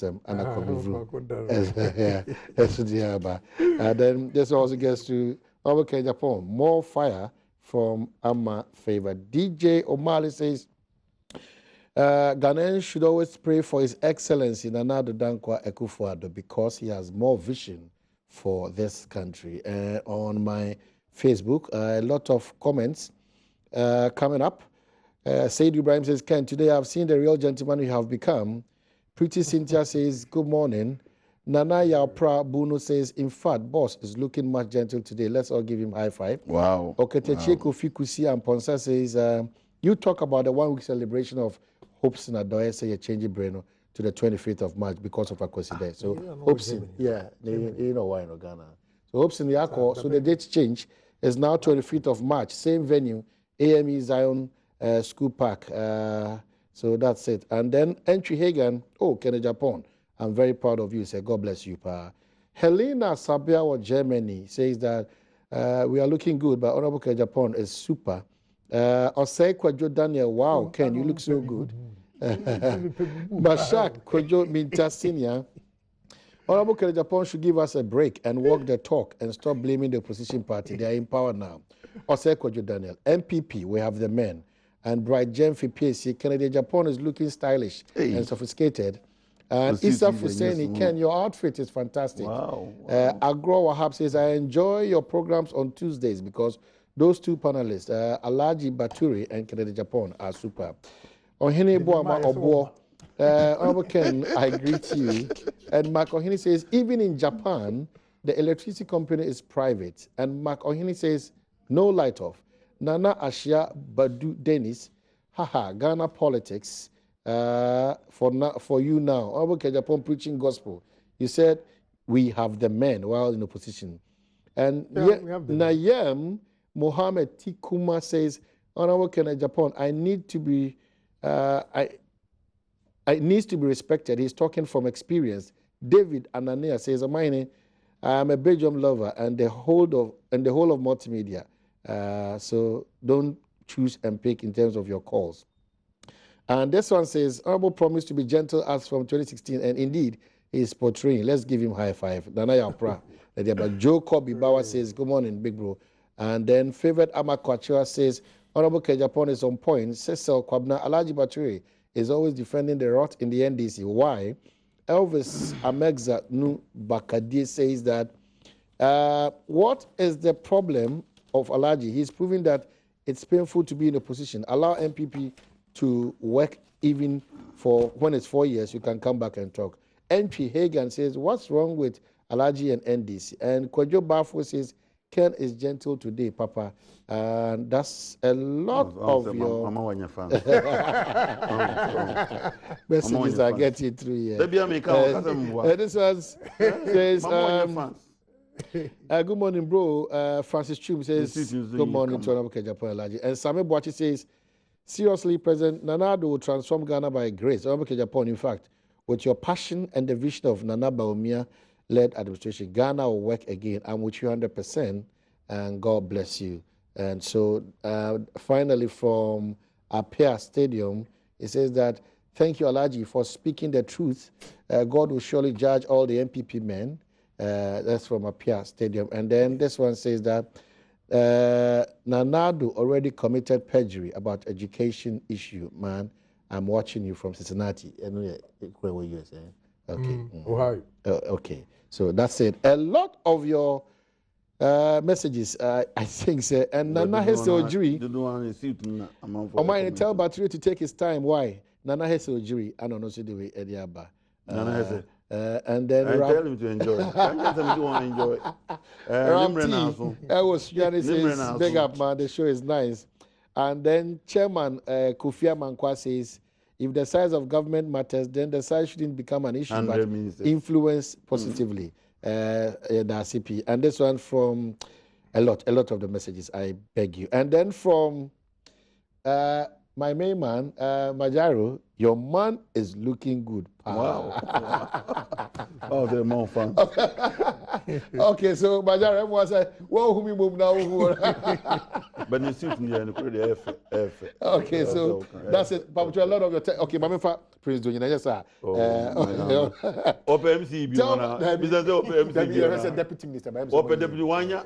then this also gets to Honorable Japan. More fire from Amma Favor. DJ O'Malley says, Ghanaians should always pray for His Excellency Nana Addo Dankwa Akufo-Addo because he has more vision for this country. On my Facebook, a lot of comments coming up. Said Ibrahim says, Ken, today I've seen the real gentleman you have become. Pretty Cynthia says, good morning. Nana Yaupra Bruno says, in fact, boss is looking much gentle today. Let's all give him a high five. Wow. Oketecheko Fikusi and Ponsa says, you talk about the 1 week celebration of Hopes in Adoye, say you're changing Breno to the 25th of March because of Akwesi Day. So Hopes in, you know why in Ghana. So Hopes in the Akko, so the date change is now 25th of March, same venue, AME Zion School Park. So that's it. And then Entry Hagan, Kenneth Japan, I'm very proud of you. Say, God bless you, Pa. Helena Sabia of Germany says that we are looking good, but Honorable Kenneth Japan is super. Osei Kwajo Daniel, wow, Ken, you look so good. Bashak Kwajo Minta Senior, Honorable Kenneth Japan should give us a break and walk the talk and stop blaming the opposition party. They are in power now. Osei Kwajo Daniel, MPP, we have the men. And Bright Gem for PSC, Kennedy Japan is looking stylish and sophisticated. And Issa Fuseni, Ken, your outfit is fantastic. Wow. Agro Wahab says, I enjoy your programs on Tuesdays because those two panelists, Alhaji Baturi and Kennedy Japan, are super. Ohene Boama Obo, Honorable Ken, I greet you. And Mark Ohene says, even in Japan, the electricity company is private. And Mark Ohene says, no light off. Nana Ashia Badu Dennis, haha, Ghana politics for you now. Honorable Japan preaching gospel. You said we have the men while in opposition. And Nayem Mohammed Tikuma says, Honorable Kenneth Japan, I need to be needs to be respected. He's talking from experience. David Anania says, I am a Belgium lover and the whole of multimedia. So don't choose and pick in terms of your calls. And this one says, Honorable promised to be gentle as from 2016, and indeed, he is portraying. Let's give him high five. Nana Yaupra. But Joe Kobe Bauer says, good morning, big bro. And then Favored Amakwachua says, Honorable Japan is on point. Cecil Kwabna Alhaji Bature is always defending the rot in the NDC. Why? Elvis Amegza Nu Bakadi says that, what is the problem of Alhaji? He's proving that it's painful to be in a position. Allow MPP to work even for when it's 4 years, you can come back and talk. NP Hagan says, what's wrong with Alhaji and NDC? And Kwajo Bafo says, Ken is gentle today, Papa. And that's a lot of your messages are getting through here. This one says, good morning, bro. Francis Chum says, good morning to Honorable Japan Alhaji. And Sami Boachi says, seriously, President Nana Addo will transform Ghana by grace. Honorable Japan, in fact, with your passion and the vision of Nana Bawumia-led administration, Ghana will work again. I'm with you 100%, and God bless you. And so finally from Apia Stadium, it says that, thank you, Alaji, for speaking the truth. God will surely judge all the MPP men. That's from Apia Stadium. And then this one says that Nanado already committed perjury about education issue. Man, I'm watching you from Cincinnati. Where were you saying? Okay. Ohio. Okay. So that's it. A lot of your messages, I think, sir. And Nana Hesse Ojiri. Omani tell Battery to take his time. Why? Nana Hesse Ojiri. I don't know the way Ediaba. Nana Hesse. And then tell him to enjoy. Can't tell him to want to enjoy. I was trying to say, big up, man. The show is nice. And then Chairman Kofi Amankwa says, if the size of government matters, then the size shouldn't become an issue, but influence positively. The CP. And this one from a lot of the messages, I beg you. And then from my main man, Majaro, your man is looking good. Wow. Oh, they're more fun. Okay, so Majaro, everyone said, whoa, who me move now? But you see, okay, so that's it. But a lot of your okay, my man, Prince Donya, yes, sir. Open MC, Deputy Minister. Open Deputy Wanya.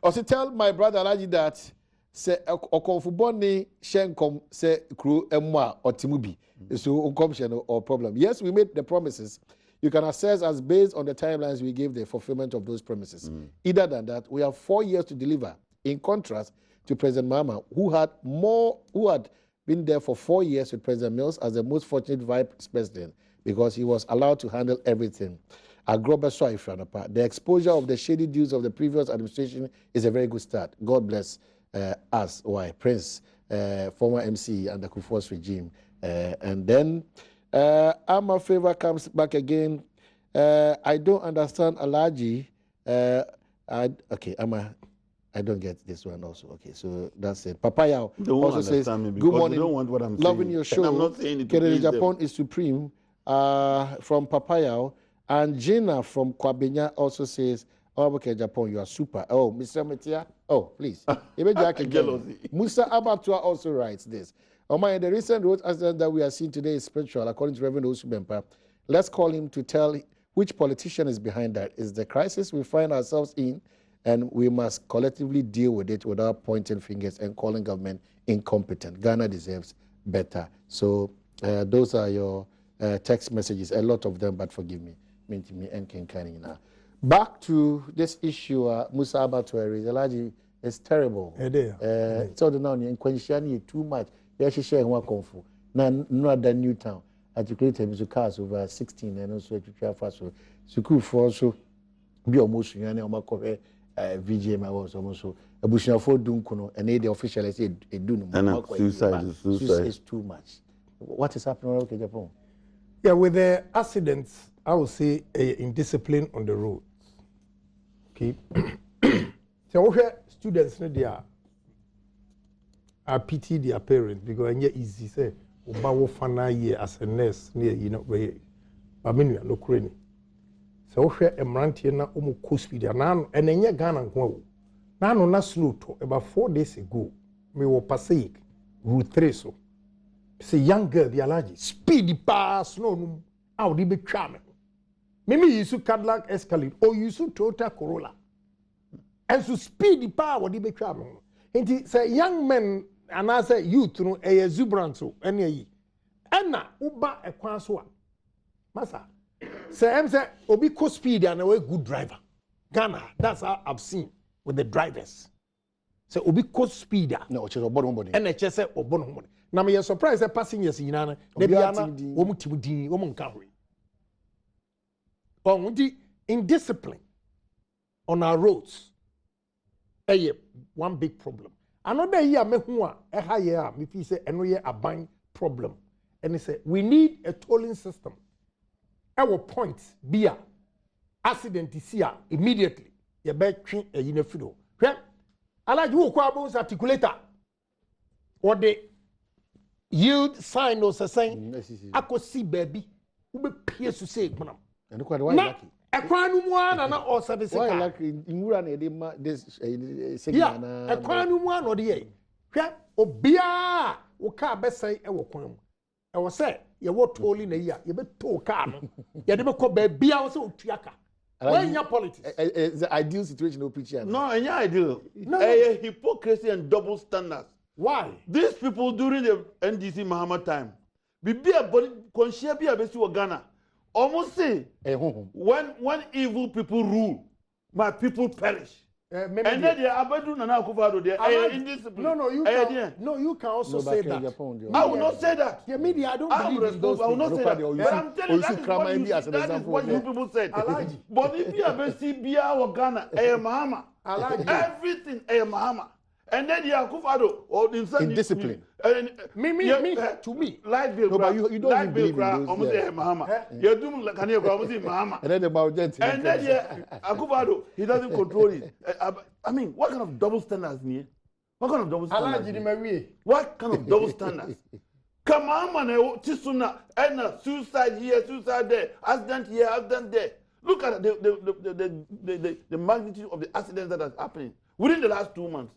Also, tell my brother Alaji that say Okonfuboni Shenkom say crew Emma or Timubi. So uncomption or problem. Yes, we made the promises. You can assess us based on the timelines we gave the fulfillment of those promises. Either than that, we have 4 years to deliver. In contrast to President Mahama, who had been there for 4 years with President Mills as the most fortunate vice president because he was allowed to handle everything. The exposure of the shady deals of the previous administration is a very good start. God bless us. Why? Prince, former MC under Kufuor's regime. And then Ama Favor comes back again. I don't understand Alaji. Okay, Ama, I don't get this one also. Okay, so that's it. Papaya also says, good morning, don't want what I'm loving saying. your show. And I'm not saying it Kennedy Japan is supreme. From Papaya. And Gina from Kwabenya also says, oh, okay, Japan, you are super. Oh, Mr. Metia, oh, please. Musa Abatua also writes this. In the recent road accident that we are seeing today is spiritual, according to Reverend Osubempa. Let's call him to tell which politician is behind that. It's the crisis we find ourselves in, and we must collectively deal with it without pointing fingers and calling government incompetent. Ghana deserves better. So those are your text messages, a lot of them, but forgive me. Back to this issue, Musa Abatua, it's terrible. It's all the now in too much. They share one confu. Not the new town. Articulated with cars over 16 and also to fast. School for also be almost young and VGM was almost a bush of 4 dunkuno and the official said a dun. Suicide is too much. What is happening in Japan? Yeah, with the accidents, I would say indiscipline on the roads. Okay. So students need their pity their parents because it's easy say obawo fana year as a nurse near where baminu no kreni. So emrantie na co speed na and enye Ghana nko na no na slow to about 4 days ago me wo Passaic route 3 so say young girl the allergy speed pass no num how di be twa me maybe you use Cadillac Escalade or you use Toyota Corolla and so speed power di be twa me nti say young men and I say youth no exuberant so any yi na uba ekwan so a masa say obi co speed and a good driver Ghana that's how I've seen with the drivers say obi co speed no che obo no body and che say obo no body na me surprise say passengers nyina na bia na wo mutimudin wo nka hwe on the indiscipline on our roads one big problem. Another year me hu a ha ye a me fi say eno ye aban problem and he say we need a tolling system. Our point be a accident is here immediately ye be twi eyina fido hwe alaji wo kwa bo articulator or the yield sign or say akosi baby wo be pie so say gbonam and why lucky Ekwanu muana na osade sika. Why like inwura na dey ma this signal na. Ekwanu muana odi ye. Hwe obia wo ka besai e wo kwan mu. E wo se ye wo toli na yi a ye be to ka no. Ye de be ko ba bia wo se otuaka. When your politics. It's the ideal situation of preaching. No, it's not ideal. No. Hypocrisy and double standards. Why? These people during the NDC Muhammad time, be a body conscious be a besi Ghana. Almost say when evil people rule, my people perish. And then they are Abadu Nana Akufo-Addo. They are indisciplined. No, you can also say that. I will not say that. The media, I don't believe in those I will not say that. But I'm telling you, that is what you people said. But if you have a CBA or Ghana, Mahama, everything Mahama. And then Akufo-Addo or indiscipline. To me. Light bill. No, but you don't believe in those. Almost Mahama. You're doing like Mahama. And then the Maujenti. And then Akufo-Addo, he doesn't control it. I mean, what kind of double standards here? What kind of double standards? What kind of double standards? Come on, man, Tisuna, and suicide here, suicide there, accident here, accident there. Look at the magnitude of the accidents that are happening within the last 2 months.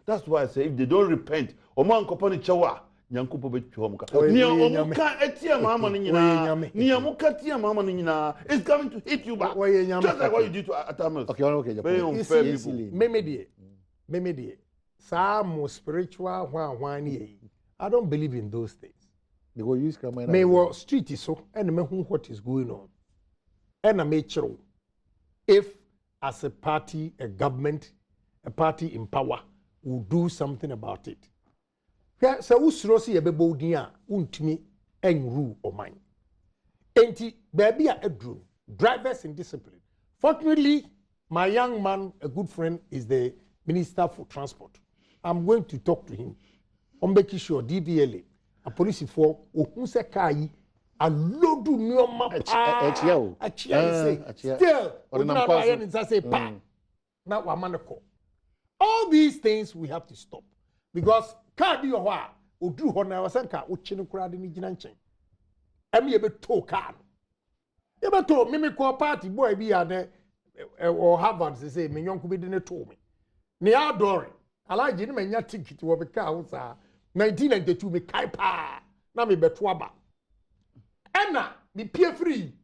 That's why I say if they don't repent, Oman Kopani Chawa, Yankupo Bechuamka. Niamuka Etia Mama Nina, Niamuka Tia Mama Nina is coming to hit you back. Just like what you did to Atamas. Okay. Very unfair people. Memedie. Some spiritual one. I don't believe in those things. They will use Kamana. May war street is so, and me who what is going on. And I make sure if as a party, a government, a party in power will do something about it. So usrosi ebebo dia untimi enru o mine. Enti baby a edru drivers in discipline. Fortunately, my young man, a good friend, is the Minister for Transport. I'm going to talk to him. Ombeki sure DVLA, a police for ohunse kai a lodu nyoma still now wamanako. All these things we have to stop because car be wa odu ho na wasanka ochinu kura de ni gina nchen emi ebe to car ebe to mimi ko party boy bi ya ne or Harvard say me yonku be de ne to me ne adore alaji ni menya ticket wo be car wo sa 1992 me kai pa na me beto aba ena me pie free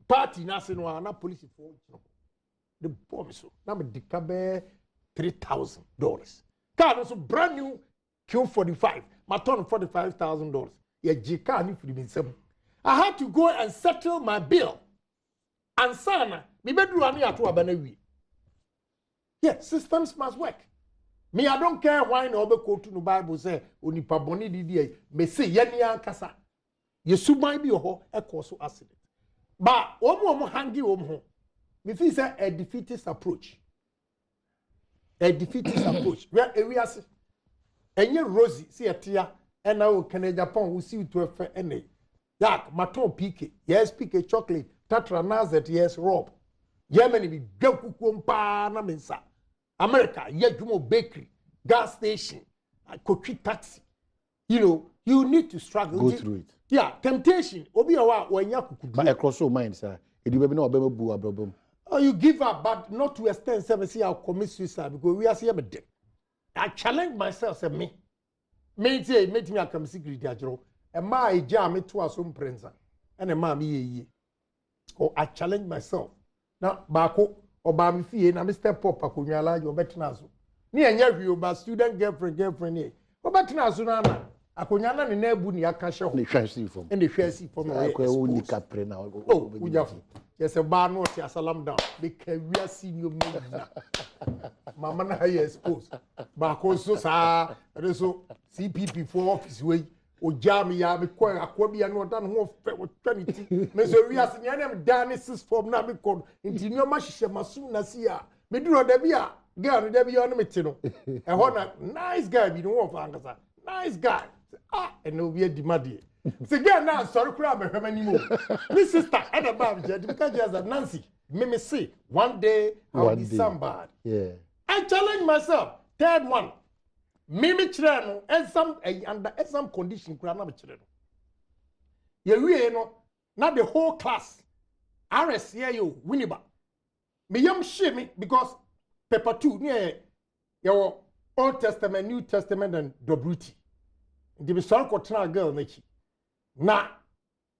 party na se no na police for the bomb so na me dikabe $3,000. Car also brand new Q45. My turn $45,000. Yeah, Jika ni for the I had to go and settle my bill. And sana, me bedru ani atu abanewi. Yeah, systems must work. Me, I don't care why no be quote no Bible say onipa boni didi me say yeni ankasa. Yesu might be ho e cause accident. But omo hangi omo. Me feel say a defeatist approach. A defeatist approach. Where we are and you Rosie, see a tia, and now Canada Japan will see you to a fair ene. Yak, Maton Pique, yes, pique chocolate, Tatra Nazet, yes, Rob. Germany be Gelkukumpa Naminsa. America, Yejumo Bakery, gas station, Kochi taxi. You know, you need to struggle. Go through it. Yeah, temptation. Obi awa when yaku. But across your mind, sir. It will be no problem. Oh, you give up, but not to extend 7 I'll commit suicide because we are here. I challenge myself, say me. Me say, make me a come secret, and my jam me to a some prince, and a mammy ye. Oh, I challenge myself. Now, Bako, or Bami Fee, and I step up, Akunyala, your betnazo. Me and you, but student girlfriend, ye. But betnazo, Nana, Akunyala, and Nebuni, I can show the fancy from, and the fancy from only capre now. Oh, we have. Yes, a bar note, a salam down. Because we are seeing you. Mamma, na you exposed. Bacoso, sir, so CPP for office way. O Jammy, ya be quite a quabby and not done more with 20. Mr. Rias and Yanam Danis from Namicon into your mashisha masuna sia. Medro Debia, girl, Debia on Mitino. A honor, nice guy, you know, Angasa. Nice guy. Ah, and no be a demadi. So again now, sorry, crab and anymore. Miss sister, and a bad because there's a Nancy. Me see, one day I'll be somebody. Yeah. I challenge myself. Third one. Mimi chirano and some under some condition crana chirano. You no not the whole class. RSCIO, Winiba. Me yam shame because paper 2 near your Old Testament, New Testament, and Dobruti. The Bishan Kotra girl, Nichi. Now,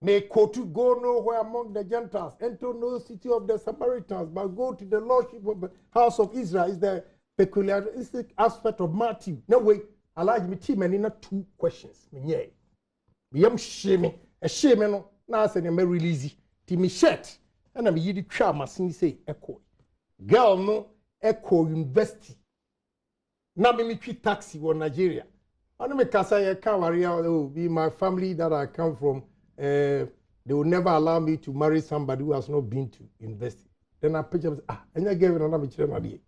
may to go nowhere among the Gentiles, enter no city of the Samaritans, but go to the Lordship of the house of Israel. Is the peculiaristic aspect of Matthew. No way, allow me team and in 2 questions. Me yam shame, a shame, no, now say me release it. Me shirt, and I'm yidi trauma, say echo. Girl, no, echo university. Now me treat taxi in Nigeria. I don't make a car be my family that I come from. They will never allow me to marry somebody who has not been to university. Then I picture, and I gave another children.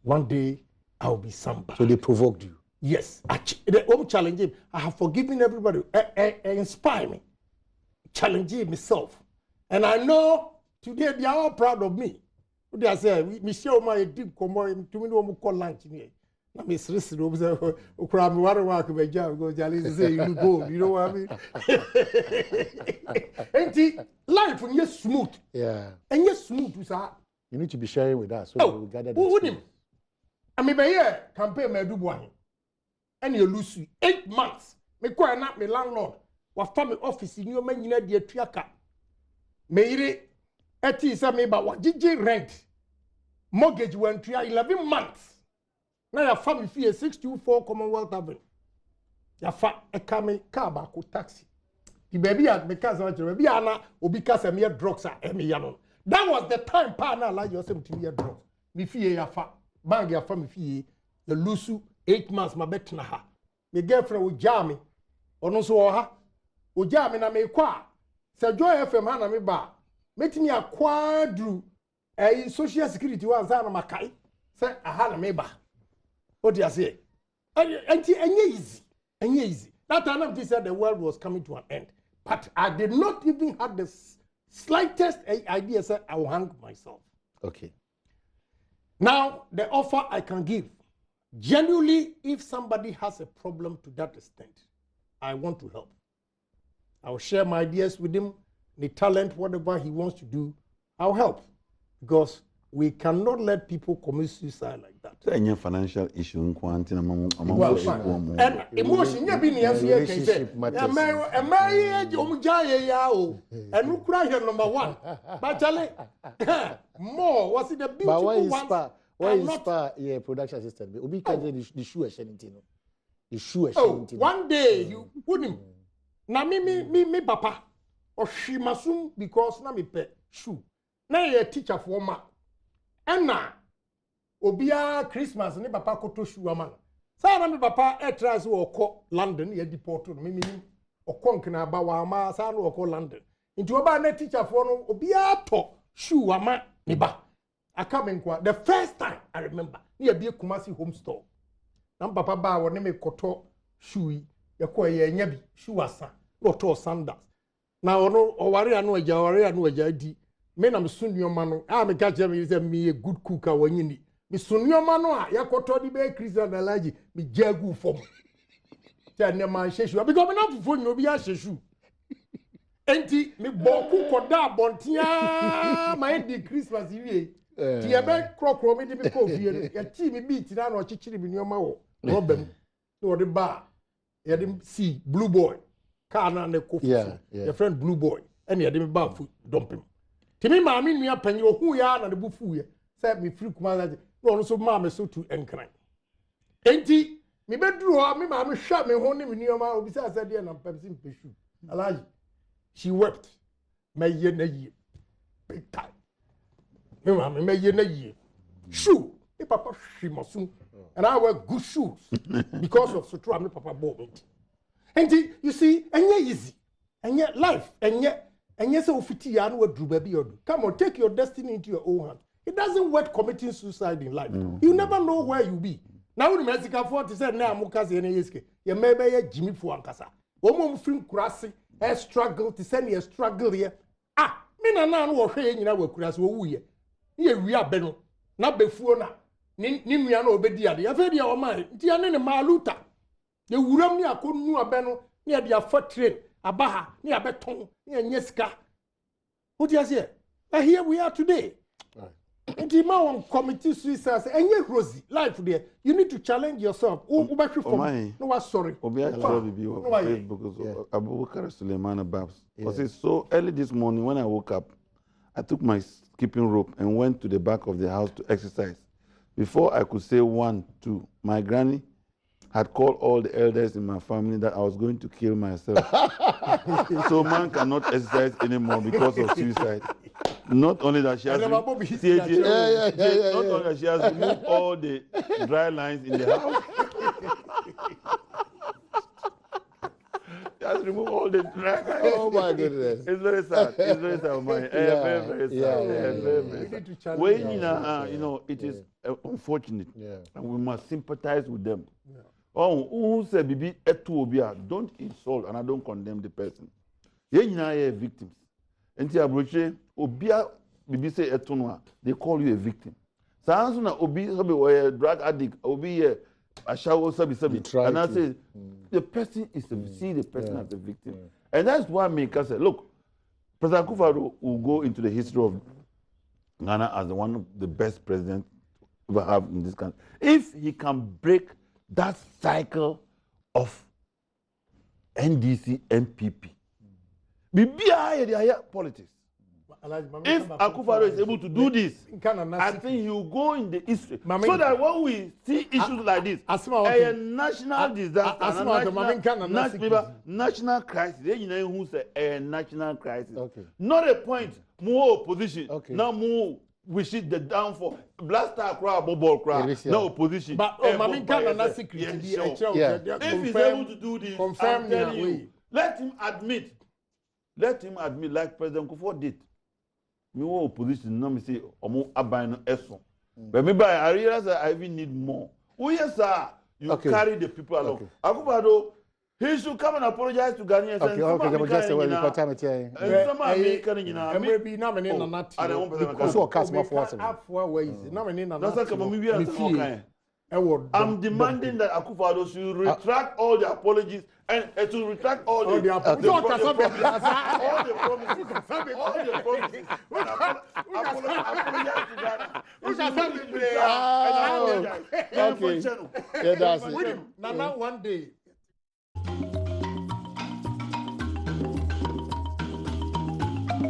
One day I'll be somebody. So they provoked you. Yes, they won't challenge him. I have forgiven everybody. Inspire me, challenge myself, and I know today they are all proud of me. They are saying, "We share my deep common to me no call lunch here." Na me stress no say okura me ware work be job go jali say you go, you know what I mean? Enti life when you smooth. Yeah. And you smooth sir. You need to be sharing with us so we gather the experience. I mean, by here campaign me do boy. And you lose 8 months. Me kwa na me landlord. Wa family office ni o ma nyina de atuaka. Me yire eti say me ba wa gigi rent. Mortgage went to 11 months. Now your family fee 624 Commonwealth Avenue. Your fa a kame car back taxi. The baby at me casa baby ana obi casa me drugs are emi yano. That was the time partner like yourself to me drugs. Me fee ya fa bang your family fee the lusu 8 months my bet na ha. Me girlfriend wo jami ono so ha. O jami na me kwa. Se Joy FM ha na me ba. Metimi akwadru social security wa za na makai. Se aha na me ba. What do you say? And easy. That time they said the world was coming to an end. But I did not even have the slightest idea that I will hang myself. Okay. Now, the offer I can give. Genuinely, if somebody has a problem to that extent, I want to help. I will share my ideas with him, the talent, whatever he wants to do, I'll help. Because we cannot let people commit suicide like that. Any financial issue in quantity among and emotion, you be near relationship matters. And marriage, and who cry here number 1. But tell more was it a beautiful one? Why is spa production assistant? Obi can the shoe shenitino. The shoe shenitino. One day you wouldn't. Na me papa or she masum because na me pet shoe. Na a teacher for ma. Enna obia Christmas ni papa koto shoe amana. Sa na me papa try so okọ London ye deport no me okọ nkina ba wa ma sa no okọ London. Nti oba na teacher for no obia to shoe ama ni ba. Akamenkwa the first time I remember ni be Kumasi home store. Na papa ba wo ne me koto shoe ye ko ye nya bi shoe asa no to sandals. Na ono oware anu aja di me na me sunyoma no me ka che me say me a good cook a wanyini me sunyoma no a yakoto di be Christian alaji me jagu fom te ne ma hwehwu because me na fufo nyo bi a hwehwu enti me boku koda abontia ma di Christmas wie ti e be krokro me di me ko fie no ya ti me beat na no chichiri me nyoma wo robem no de ba ya de see blue boy car na ne ko your friend blue boy and ya de me ba fu dumping Timi maami nua panyi ohu ya na de bufu ye say me free kuma that no so ma me so to enkran enti me beduru ho me maami hwa me ho ne me nua ma obi say de na Mpensenpensenmu alaji she wept me ye na ye big time me maami me ye na ye shoe e papa she mosum and I wear good shoes because of sutura me papa bought enti you see easy life and yes, ofiti ya no adru baby odu. Come on, take your destiny into your own hand. It doesn't worth committing suicide in life. You never know where you be. Now when Mexico 40 said na amukaze ene yeske. Ye mebe ye Jimmy fu ankasa. Omo mfrim kurase e struggle to send ye struggle here. Me na no wo hwe nyina wa kurase wo wuye. Ye wi abeno. Na befuo na ni nua na obedi ade. Ya fe dia o man. Nti ane ne maluta. Ye wuram ni akonu abeno. Ni dia fa train. abaha ni abeton ni enye sika what you say here we are today and the man committee suicide enye rosy life there you need to challenge yourself who back from no was sorry obi actually be on Facebook Abubakar Suleiman Babs because so early this morning when I woke up I took my skipping rope and went to the back of the house to exercise. Before I could say 1, 2, my granny had called all the elders in my family that I was going to kill myself. So man cannot exercise anymore because of suicide. Not only that she has not only that she has removed all the dry lines in the house. She has removed all the dry lines. Oh my goodness. It's very sad. It's very sad, man. Very sad. Very sad. When you know, it is unfortunate, and we must sympathize with them. Oh, who say bibi etu obia? Don't insult, and I don't condemn the person. Ye nyina victims. Enti abroche obia bibi say etu no, they call you a victim. Sanso na obi sabi we drug addict, obi ashawo sabi, and I say the person is see the person as a victim, and that's why me can say, look, President Akufo-Addo will go into the history of Ghana as one of the best presidents we have in this country if he can break that cycle of NDC MPP. Bibia politics. If Akufo-Addo is able to do this, I think he will go in the history. So that when we see issues like this, a national disaster, national crisis, who say a national crisis, not a point, more opposition, now more wish it the downfall, blaster crowd, bubble crowd, no opposition. But if he's able to do this, I'm telling you, let him admit, like President Akufo did. Me want opposition, no me say omo aban no eso. But maybe I realize that I even need more. Oh yes, sir. You carry the people along. Akufo-Addo, he should come and apologize to Ghanaians. Okay, just say well, you time it here. Maybe na me na not. So customer for what? Afwa ways. Na me na not. That's come me okay. I'm demanding that Akufo-Addo should retract all the apologies and to retract all the promises. Nana one day